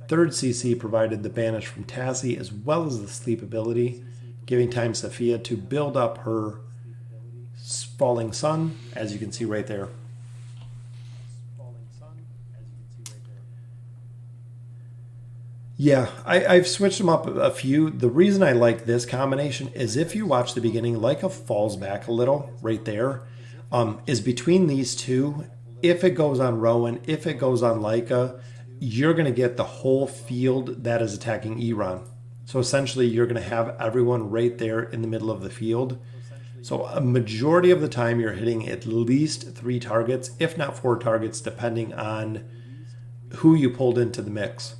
Third CC provided the banish from Tassie as well as the sleep ability, giving time Sophia to build up her Falling Sun, as you can see right there. Yeah, I've switched them up a few. The reason I like this combination is if you watch the beginning, Leica falls back a little right there, is between these two. If it goes on Rowan, if it goes on Leica, you're going to get the whole field that is attacking Iran. So essentially, you're going to have everyone right there in the middle of the field. So a majority of the time, you're hitting at least 3 targets, if not 4 targets, depending on who you pulled into the mix.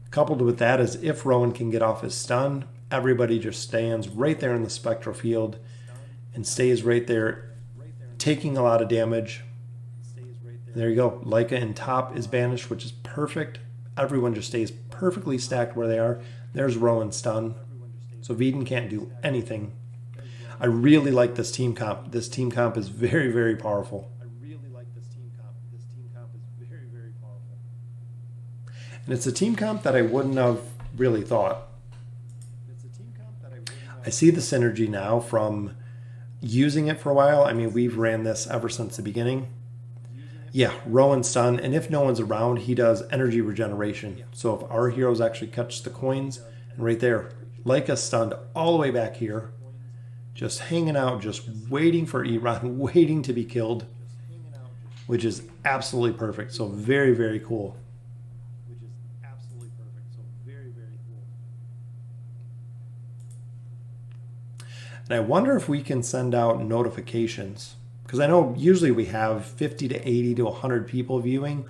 Coupled with that is if Rowan can get off his stun, everybody just stands right there in the spectral field and stays right there, taking a lot of damage. There you go. Leica in top is banished, which is perfect. Everyone just stays perfectly stacked where they are. There's Rowan stun. So Veden can't do anything. I really like this team comp. This team comp is very, very powerful. And it's a team comp that I wouldn't have really thought. I see the synergy now from using it for a while. I mean, we've ran this ever since the beginning. Yeah, Rowan stun, and if no one's around, he does energy regeneration. So if our heroes actually catch the coins, and right there, like a stunned all the way back here, just hanging out, just waiting for Iran, waiting to be killed, which is absolutely perfect. So very, very cool. And I wonder if we can send out notifications, because I know usually we have 50 to 80 to 100 people viewing.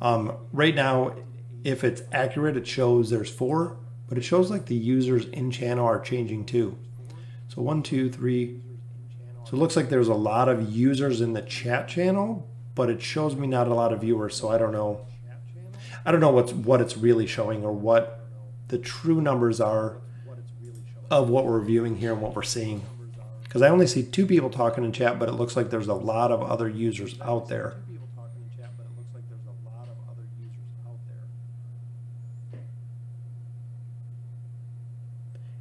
Right now, if it's accurate, it shows there's 4, but it shows like the users in channel are changing too. So 1, 2, 3. So it looks like there's a lot of users in the chat channel, but it shows me not a lot of viewers. So I don't know. I don't know what it's really showing or what the true numbers are of what we're viewing here and what we're seeing. Because I only see 2 people talking in chat, but it looks like there's a lot of other users out there.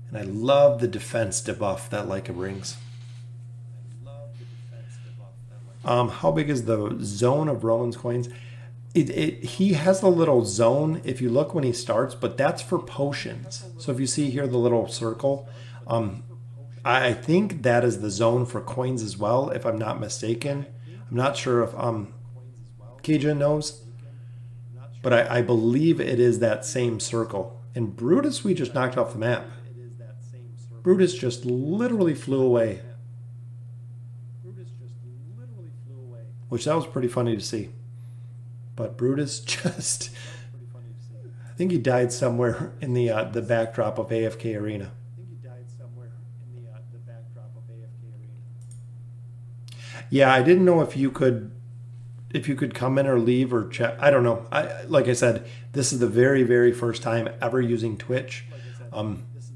And I love the defense debuff that Leica brings. How big is the zone of Roland's coins? He has a little zone if you look when he starts, but that's for potions. So if you see here the little circle, I think that is the zone for coins as well, if I'm not mistaken. I'm not sure if Kajun knows, but I believe it is that same circle. And Brutus we just knocked off the map. Brutus just literally flew away. Which that was pretty funny to see. But Brutus just, I think he died somewhere in the backdrop of AFK Arena. Yeah, I didn't know if you could come in or leave or chat. I don't know. Like I said, this is the very, very first time ever using Twitch.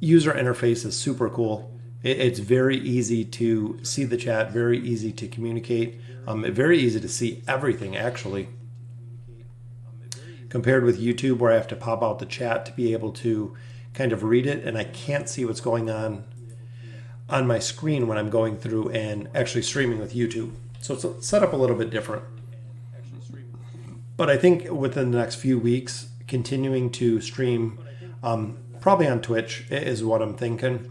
User interface is super cool. It's very easy to see the chat, very easy to communicate, very easy to see everything actually. Compared with YouTube where I have to pop out the chat to be able to kind of read it, and I can't see what's going on my screen when I'm going through and actually streaming with YouTube. So it's set up a little bit different. But I think within the next few weeks, continuing to stream, probably on Twitch is what I'm thinking.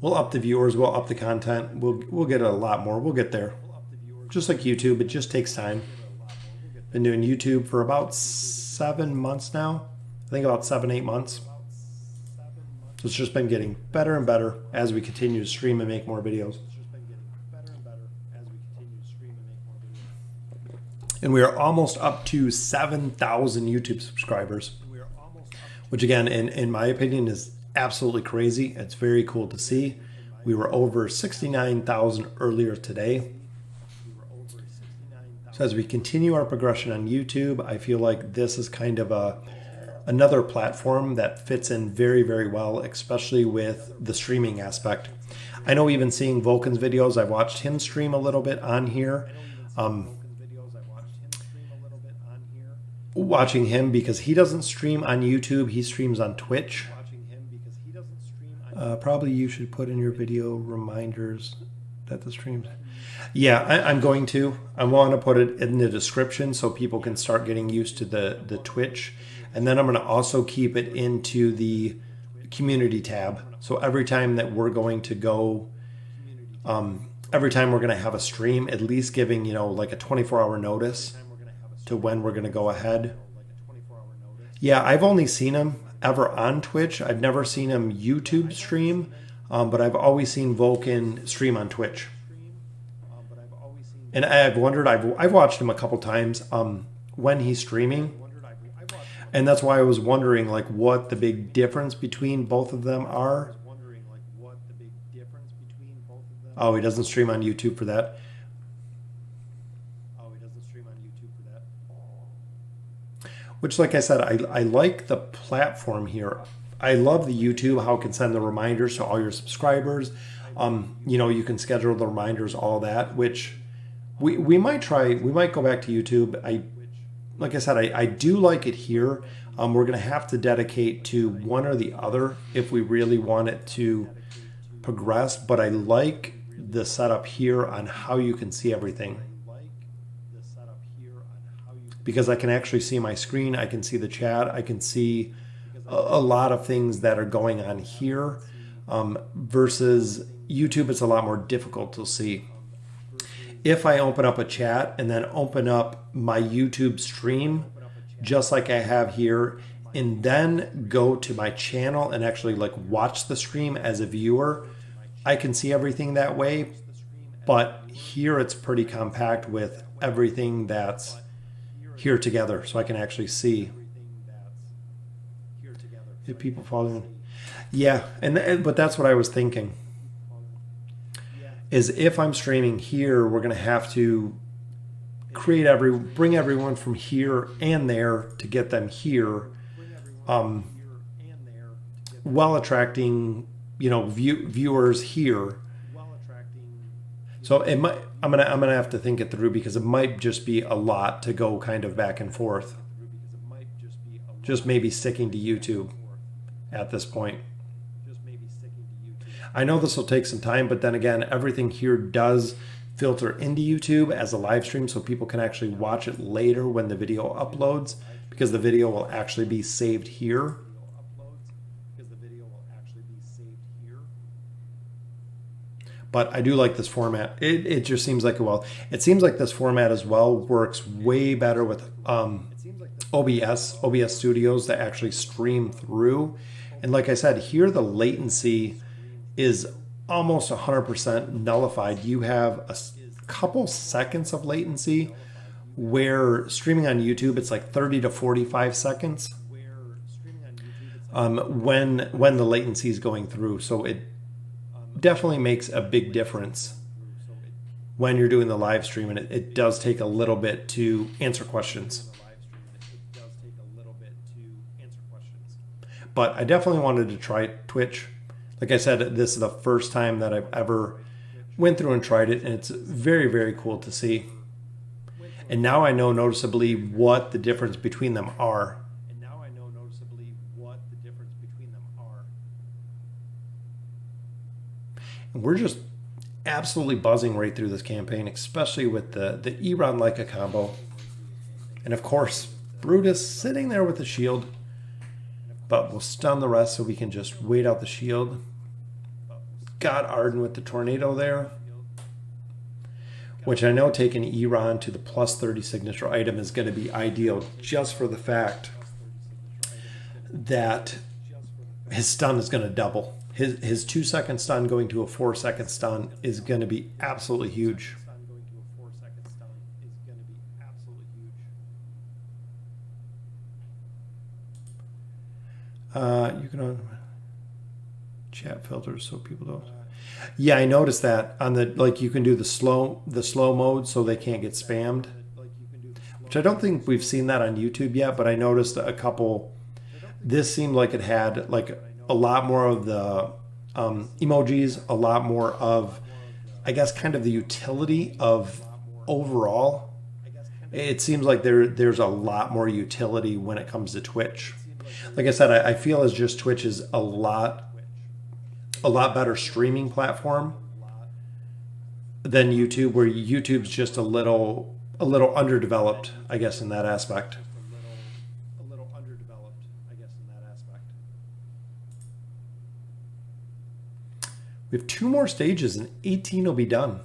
We'll up the viewers, we'll up the content, we'll get a lot more. We'll get there. Just like YouTube, it just takes time. Been doing YouTube for about 7 months now. I think about 7, 8 months. So it's just been getting better and better as we continue to stream and make more videos. And we are almost up to 7,000 YouTube subscribers, which again, in my opinion, is absolutely crazy. It's very cool to see. We were over 69,000 earlier today. So as we continue our progression on YouTube, I feel like this is kind of another platform that fits in very, very well, especially with the streaming aspect. I know even seeing Vulcan's videos, I've watched him stream a little bit on here. Watching him because he doesn't stream on YouTube, he streams on Twitch. Probably you should put in your video reminders that the streams. Yeah, I'm going to. I want to put it in the description so people can start getting used to the Twitch. And then I'm going to also keep it into the community tab. So every time that we're going to go, every time we're going to have a stream, at least giving, like a 24-hour notice to when we're going to go ahead. Yeah, I've only seen him ever on Twitch. I've never seen him YouTube stream, but I've always seen Vulcan stream on Twitch. And I've wondered, I've watched him a couple times when he's streaming. And that's why I was wondering like what the big difference between both of them are. Oh, he doesn't stream on YouTube for that. Which, like I said, I like the platform here. I love the YouTube, how it can send the reminders to all your subscribers. You can schedule the reminders, all that, which we might try. We might go back to YouTube. Like I said, I do like it here. We're going to have to dedicate to one or the other if we really want it to progress. But I like the setup here on how you can see everything. Because I can actually see my screen, I can see the chat, I can see a lot of things that are going on here versus YouTube. It's a lot more difficult to see. If I open up a chat and then open up my YouTube stream, just like I have here, and then go to my channel and actually like watch the stream as a viewer, I can see everything that way. But here it's pretty compact with everything that's here together, so I can actually see if people follow. Yeah, but that's what I was thinking. Is if I'm streaming here, we're going to have to bring everyone from here and there to get them here, while attracting, viewers here. So I'm gonna have to think it through, because it might just be a lot to go kind of back and forth. Just maybe sticking to YouTube at this point. I know this will take some time, but then again, everything here does filter into YouTube as a live stream, so people can actually watch it later when the video uploads, because the video will actually be saved here. But I do like this format. It just seems like, it seems like this format as well works way better with OBS Studios that actually stream through. And like I said, here the latency is almost 100% nullified. You have a couple seconds of latency, where streaming on YouTube it's like 30 to 45 seconds when the latency is going through. So it definitely makes a big difference when you're doing the live stream, and it does take a little bit to answer questions. But I definitely wanted to try Twitch. Like I said, this is the first time that I've ever went through and tried it, and it's very, very cool to see. And now I know noticeably what the difference between them are. And we're just absolutely buzzing right through this campaign, especially with the Eron Leica combo. And of course, Brutus sitting there with the shield. But we'll stun the rest so we can just wait out the shield. Got Arden with the tornado there. Which I know taking Eron to the plus 30 signature item is going to be ideal, just for the fact that his stun is going to double. His 2-second stun going to a 4-second stun is going to be absolutely huge. You can chat filters so people don't. Yeah, I noticed that on the, like, you can do the slow mode so they can't get spammed, which I don't think we've seen that on YouTube yet. But I noticed a couple. This seemed like it had like a lot more of the emojis, a lot more of, I guess, kind of the utility of overall. It seems like there's a lot more utility when it comes to Twitch. Like I said, I feel as just Twitch is a lot better streaming platform than YouTube, where YouTube's just a little underdeveloped, I guess, in that aspect. We have 2 more stages and 18 will be done,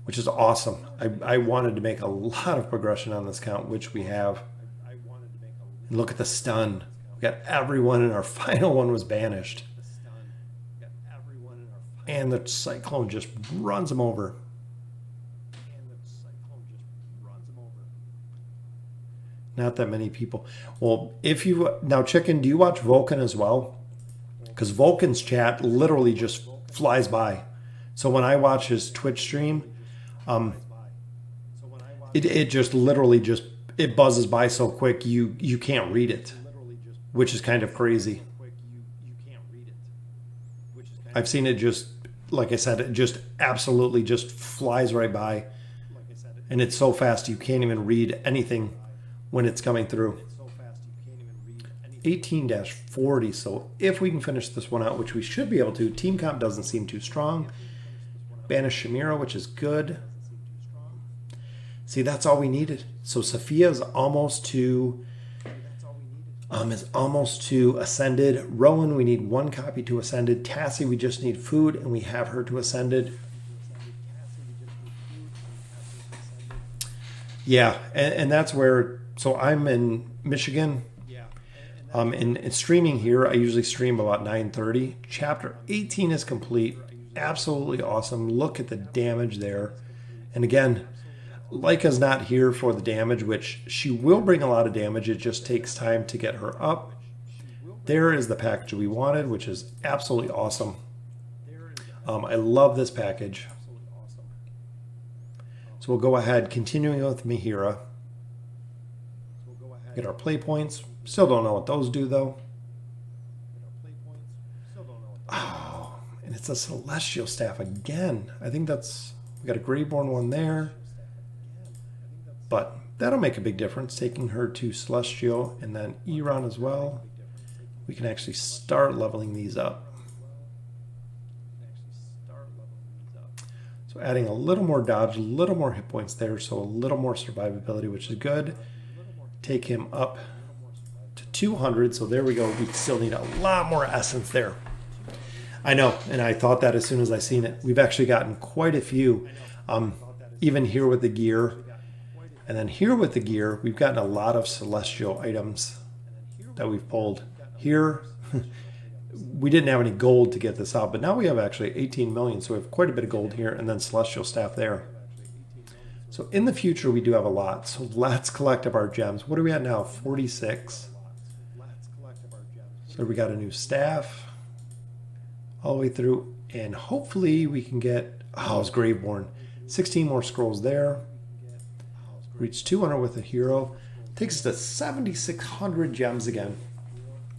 which is awesome. I wanted to make a lot of progression on this count, which we have. And look at the stun. We got everyone, and our final one was banished. And the cyclone just runs them over. Not that many people. Well, if you now, Chicken, do you watch Vulcan as well? Because Vulcan's chat literally just flies by. So when I watch his Twitch stream, it just literally just it buzzes by so quick you can't read it, which is kind of crazy. I've seen it just, like I said, it just absolutely just flies right by. And it's so fast you can't even read anything when it's coming through. 18-40, so if we can finish this one out, which we should be able to. Team comp doesn't seem too strong. Banish Shamira, which is good. See, that's all we needed. So Sophia's almost to is almost to Ascended. Rowan, we need 1 copy to Ascended. Tassie, we just need food, and we have her to Ascended. Yeah, and that's where, so I'm in Michigan. In streaming here, I usually stream about 9:30. Chapter 18 is complete. Absolutely awesome. Look at the damage there. And again, Leica's not here for the damage, which she will bring a lot of damage. It just takes time to get her up. There is the package we wanted, which is absolutely awesome. I love this package. So we'll go ahead, continuing with Mihira. Get our play points. Still don't know what those do, though. Oh, and it's a Celestial Staff again. I think that's, we got a Graveborn one there. But that'll make a big difference, taking her to Celestial and then Iran as well. We can actually start leveling these up. So adding a little more dodge, a little more hit points there, so a little more survivability, which is good. Take him up to 200, so there we go. We still need a lot more essence there. I know, and I thought that as soon as I seen it. We've actually gotten quite a few, even here with the gear. And then here with the gear, we've gotten a lot of Celestial items that we've pulled. Here, we didn't have any gold to get this out, but now we have actually 18 million, so we have quite a bit of gold here, and then Celestial Staff there. So in the future, we do have a lot. So let's collect up our gems. What are we at now? 46. So we got a new staff all the way through, and hopefully we can get, oh, it's Graveborn. 16 more scrolls there. Reach 200 with a hero. Takes us to 7,600 gems again,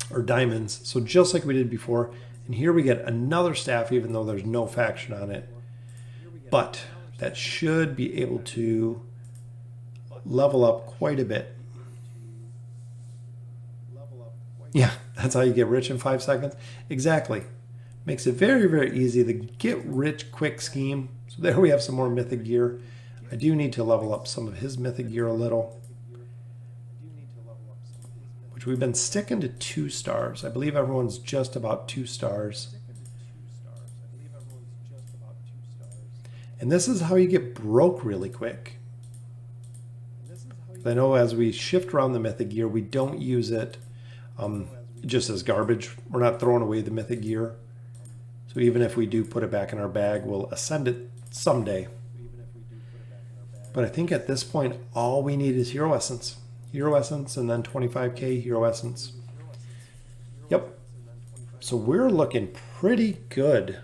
or diamonds. So just like we did before. And here we get another staff, even though there's no faction on it. But that should be able to level up quite a bit. Yeah, that's how you get rich in 5 seconds. Exactly. Makes it very, very easy. The get rich quick scheme. So there we have some more mythic gear. I do need to level up some of his mythic gear a little, which we've been sticking to 2 stars. I believe everyone's just about 2 stars. And this is how you get broke really quick. I know as we shift around the mythic gear, we don't use it just as garbage. We're not throwing away the mythic gear. So even if we do put it back in our bag, we'll ascend it someday. But I think at this point, all we need is Hero Essence. Hero Essence and then 25k Hero Essence. Yep. So we're looking pretty good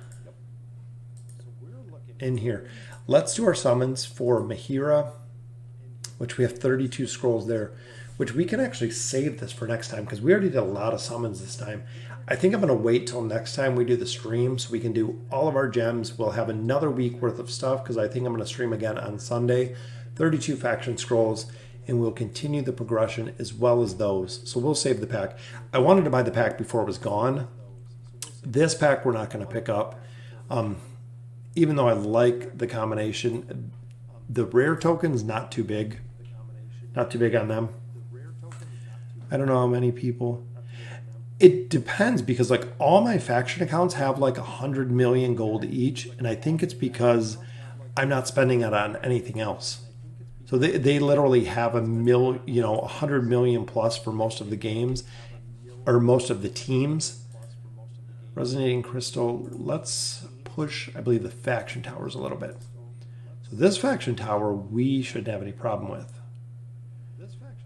in here. Let's do our summons for Mihira, which we have 32 scrolls there, which we can actually save this for next time because we already did a lot of summons this time. I think I'm going to wait till next time we do the stream so we can do all of our gems. We'll have another week worth of stuff because I think I'm going to stream again on Sunday. 32 faction scrolls, and we'll continue the progression as well as those. So we'll save the pack. I wanted to buy the pack before it was gone. This pack we're not going to pick up. Even though I like the combination, the rare token is not too big. Not too big on them. I don't know how many people. It depends because like all my faction accounts have like 100 million gold each, and I think it's because I'm not spending it on anything else. So they literally have 100 million plus for most of the games, or most of the teams. Resonating Crystal, let's push, I believe, the faction towers a little bit. So this faction tower, we shouldn't have any problem with.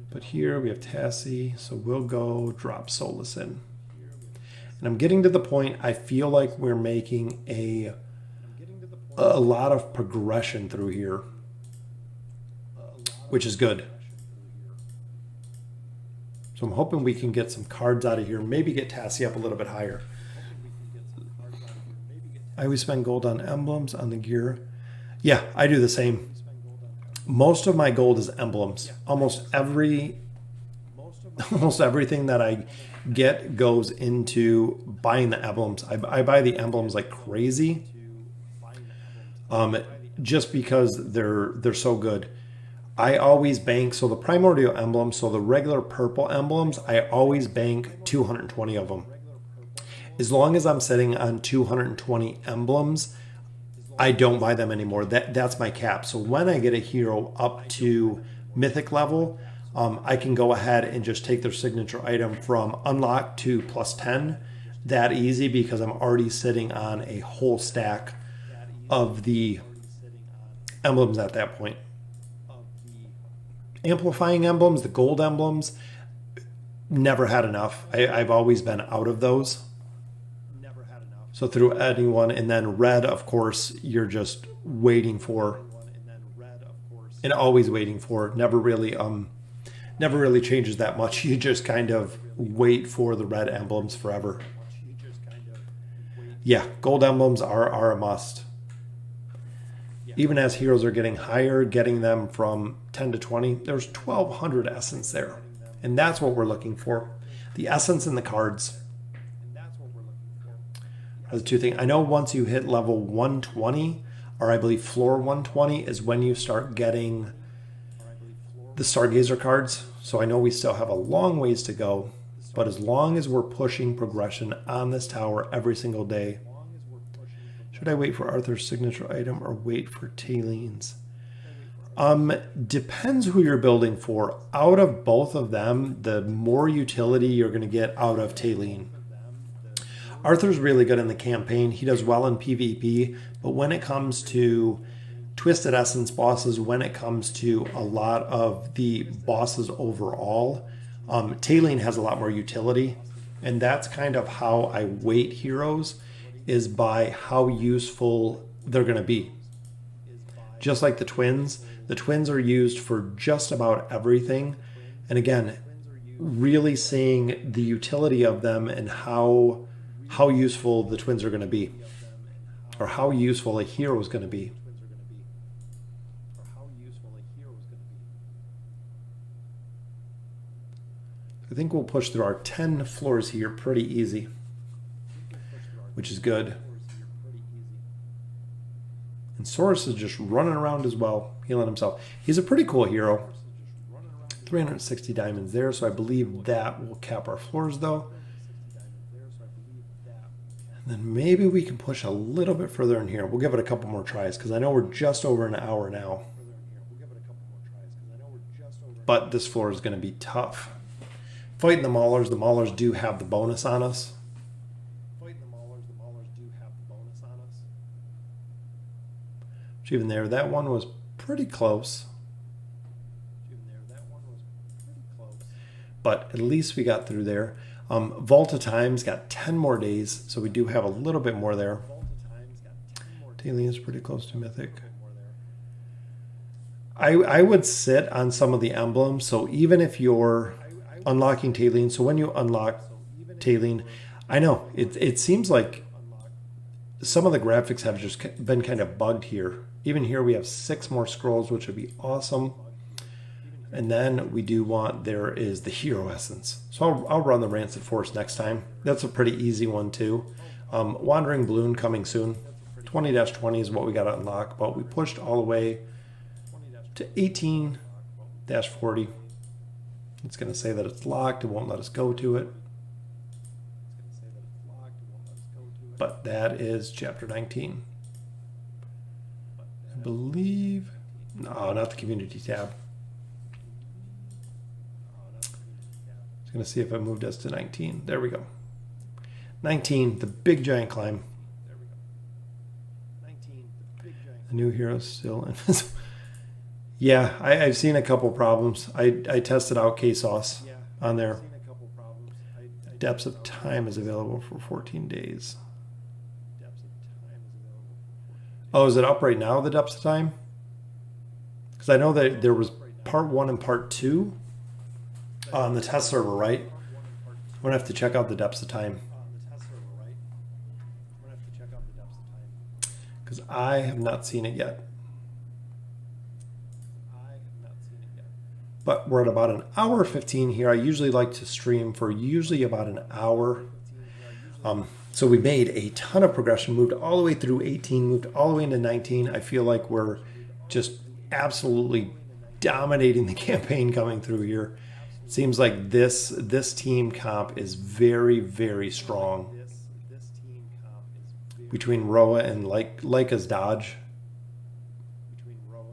But here we have Tassie, so we'll go drop Solus in. And I'm getting to the point, I feel like we're making a lot of progression through here, which is good. So I'm hoping we can get some cards out of here, maybe get Tassie up a little bit higher. I always spend gold on emblems on the gear. Yeah, I do the same. Most of my gold is emblems. Almost everything that I get goes into buying the emblems. I buy the emblems like crazy, just because they're so good. I always bank, so the primordial emblems, so the regular purple emblems, I always bank 220 of them. As long as I'm sitting on 220 emblems, I don't buy them anymore. That's my cap. So when I get a hero up to mythic level, I can go ahead and just take their signature item from unlock to +10 that easy, because I'm already sitting on a whole stack of the emblems at that point. Amplifying emblems, the gold emblems, never had enough. I've always been out of those. So through anyone, and then red, of course, you're just waiting for, and always waiting for. Never really changes that much. You just kind of wait for the red emblems forever. Yeah, gold emblems are a must. Even as heroes are getting higher, getting them from 10 to 20, there's 1,200 essence there. And that's what we're looking for. The essence in the cards. That's the two things. I know once you hit level 120, or I believe floor 120, is when you start getting the Stargazer cards. So I know we still have a long ways to go. But as long as we're pushing progression on this tower every single day, should I wait for Arthur's signature item or wait for Taileen's? Depends who you're building for. Out of both of them, the more utility you're going to get out of Taileen. Arthur's really good in the campaign. He does well in PvP, but when it comes to Twisted Essence bosses, when it comes to a lot of the bosses overall, Taileen has a lot more utility. And that's kind of how I weight heroes, is by how useful they're going to be. Just like the twins are used for just about everything. And again, really seeing the utility of them and how useful the twins are going to be, or how useful a hero is going to be. I think we'll push through our 10 floors here pretty easy, which is good. And Saurus is just running around as well, healing himself. He's a pretty cool hero. 360 diamonds there, so I believe that will cap our floors though. And then maybe we can push a little bit further in here. We'll give it a couple more tries, because I know we're just over an hour now. But this floor is going to be tough. Fighting the Maulers do have the bonus on us. Which even there, that one was pretty close. But at least we got through there. Volta Time's got 10 more days, so we do have a little bit more there. Taileen is pretty close to Mythic. I would sit on some of the emblems, so even if you're unlocking Taileen, so when you unlock Taileen, I know, it seems like some of the graphics have just been kind of bugged here. Even here we have 6 more scrolls, which would be awesome. And then we do want, there is the hero essence. So I'll run the Rancid Force next time. That's a pretty easy one too. Wandering Balloon coming soon. 20-20 is what we got to unlock, but we pushed all the way to 18-40. It's going to say that it's locked. It won't let us go to it. But that is chapter 19. I believe, no, not the community tab. Going to see if I moved us to 19. There we go. 19, the big giant climb. The new hero's still invisible. Yeah, I've seen a couple problems. I tested out K-Sauce on there. Depths of Time is available for 14 days. Oh, is it up right now, the Depths of Time? Because I know that there was part 1 and part 2 on the test server, right? I'm going to have to check out the Depths of Time. Because I have not seen it yet. But we're at about an hour 15 here. I usually like to stream for usually about an hour. So we made a ton of progression, moved all the way through 18, moved all the way into 19. I feel like we're just absolutely dominating the campaign coming through here. Seems like this team comp is very, very strong between Roa and Leica's Dodge.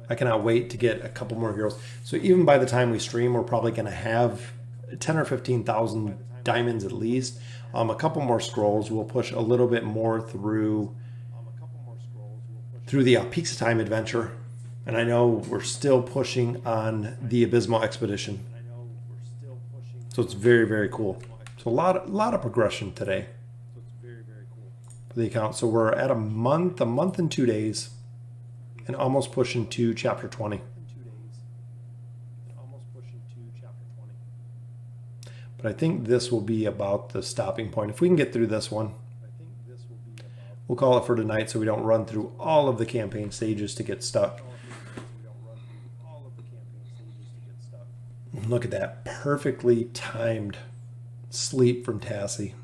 I cannot wait to get a couple more heroes. So even by the time we stream, we're probably going to have 10 or 15,000 diamonds at least. A couple more scrolls. We'll push a little bit more through the Pizza Time adventure. And I know we're still pushing on the Abyssal expedition. So it's very, very cool. So a lot of progression today for the account. So we're at a month and 2 days, and almost pushing to chapter 20. But I think this will be about the stopping point. If we can get through this one, we'll call it for tonight so we don't run through all of the campaign stages to get stuck. Look at that perfectly timed sleep from Tassie.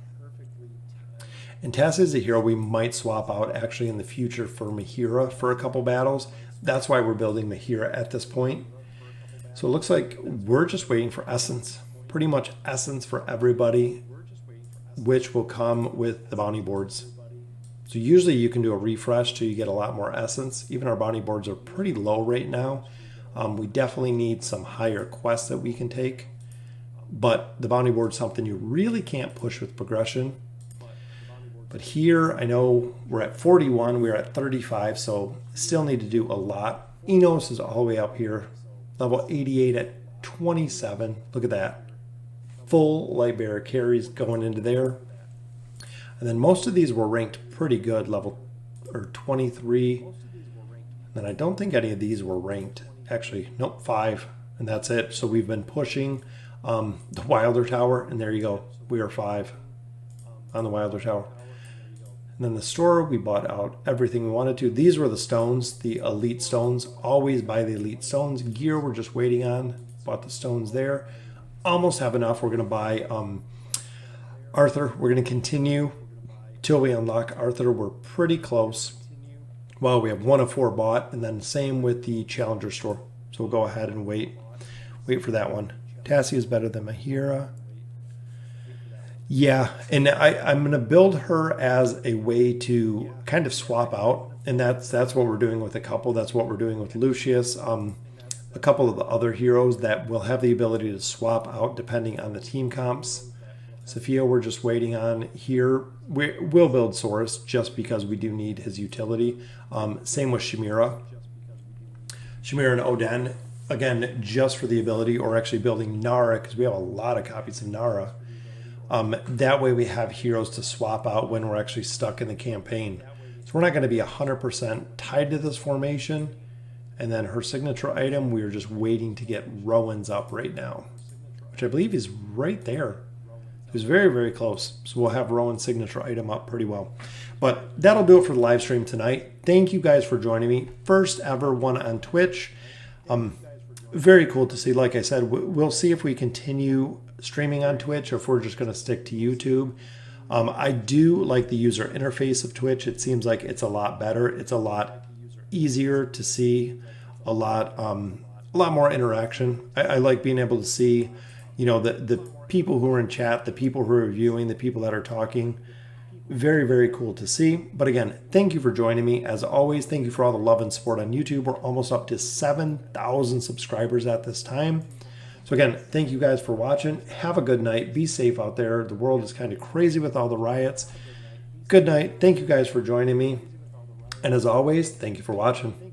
And Tassie is a hero we might swap out actually in the future for Mahira for a couple battles. That's why we're building Mahira at this point. So it looks like we're just waiting for Essence. Pretty much Essence for everybody, which will come with the bounty boards. So usually you can do a refresh till you get a lot more Essence. Even our bounty boards are pretty low right now. We definitely need some higher quests that we can take. But the bounty board is something you really can't push with progression. But here, I know we're at 41, we're at 35, so still need to do a lot. Enos is all the way up here. Level 88 at 27. Look at that. Full light bearer carries going into there. And then most of these were ranked pretty good, level 23. And then I don't think any of these were ranked. Actually, nope, 5. And that's it. So we've been pushing the Wilder Tower, and there you go. We are 5 on the Wilder Tower. And then the store, we bought out everything we wanted to. These were the stones, the elite stones. Always buy the elite stones. Gear, we're just waiting on. Bought the stones there. Almost have enough. We're going to buy Arthur. We're going to continue till we unlock Arthur. We're pretty close. Well, we have 1 of 4 bought, and then same with the Challenger store. So we'll go ahead and wait for that one. Tassie is better than Mahira. Yeah, and I'm going to build her as a way to kind of swap out, and that's what we're doing with a couple. That's what we're doing with Lucius. A couple of the other heroes that will have the ability to swap out depending on the team comps. Sophia, we're just waiting on here. We'll build Saurus just because we do need his utility. Same with Shamira. Shamira and Oden, again, just for the ability, or actually building Nara, because we have a lot of copies of Nara. That way we have heroes to swap out when we're actually stuck in the campaign. So we're not going to be 100% tied to this formation. And then her signature item, we're just waiting to get Rowan's up right now, which I believe is right there. It was very, very close. So we'll have Rowan's signature item up pretty well. But that'll do it for the live stream tonight. Thank you guys for joining me. First ever one on Twitch. Very cool to see. Like I said, we'll see if we continue streaming on Twitch or if we're just going to stick to YouTube. I do like the user interface of Twitch. It seems like it's a lot better. It's a lot easier to see, a lot more interaction. I like being able to see, the people who are in chat, the people who are viewing, the people that are talking. Very, very cool to see. But again, thank you for joining me. As always, thank you for all the love and support on YouTube. We're almost up to 7,000 subscribers at this time. So again, thank you guys for watching. Have a good night. Be safe out there. The world is kind of crazy with all the riots. Good night. Thank you guys for joining me. And as always, thank you for watching.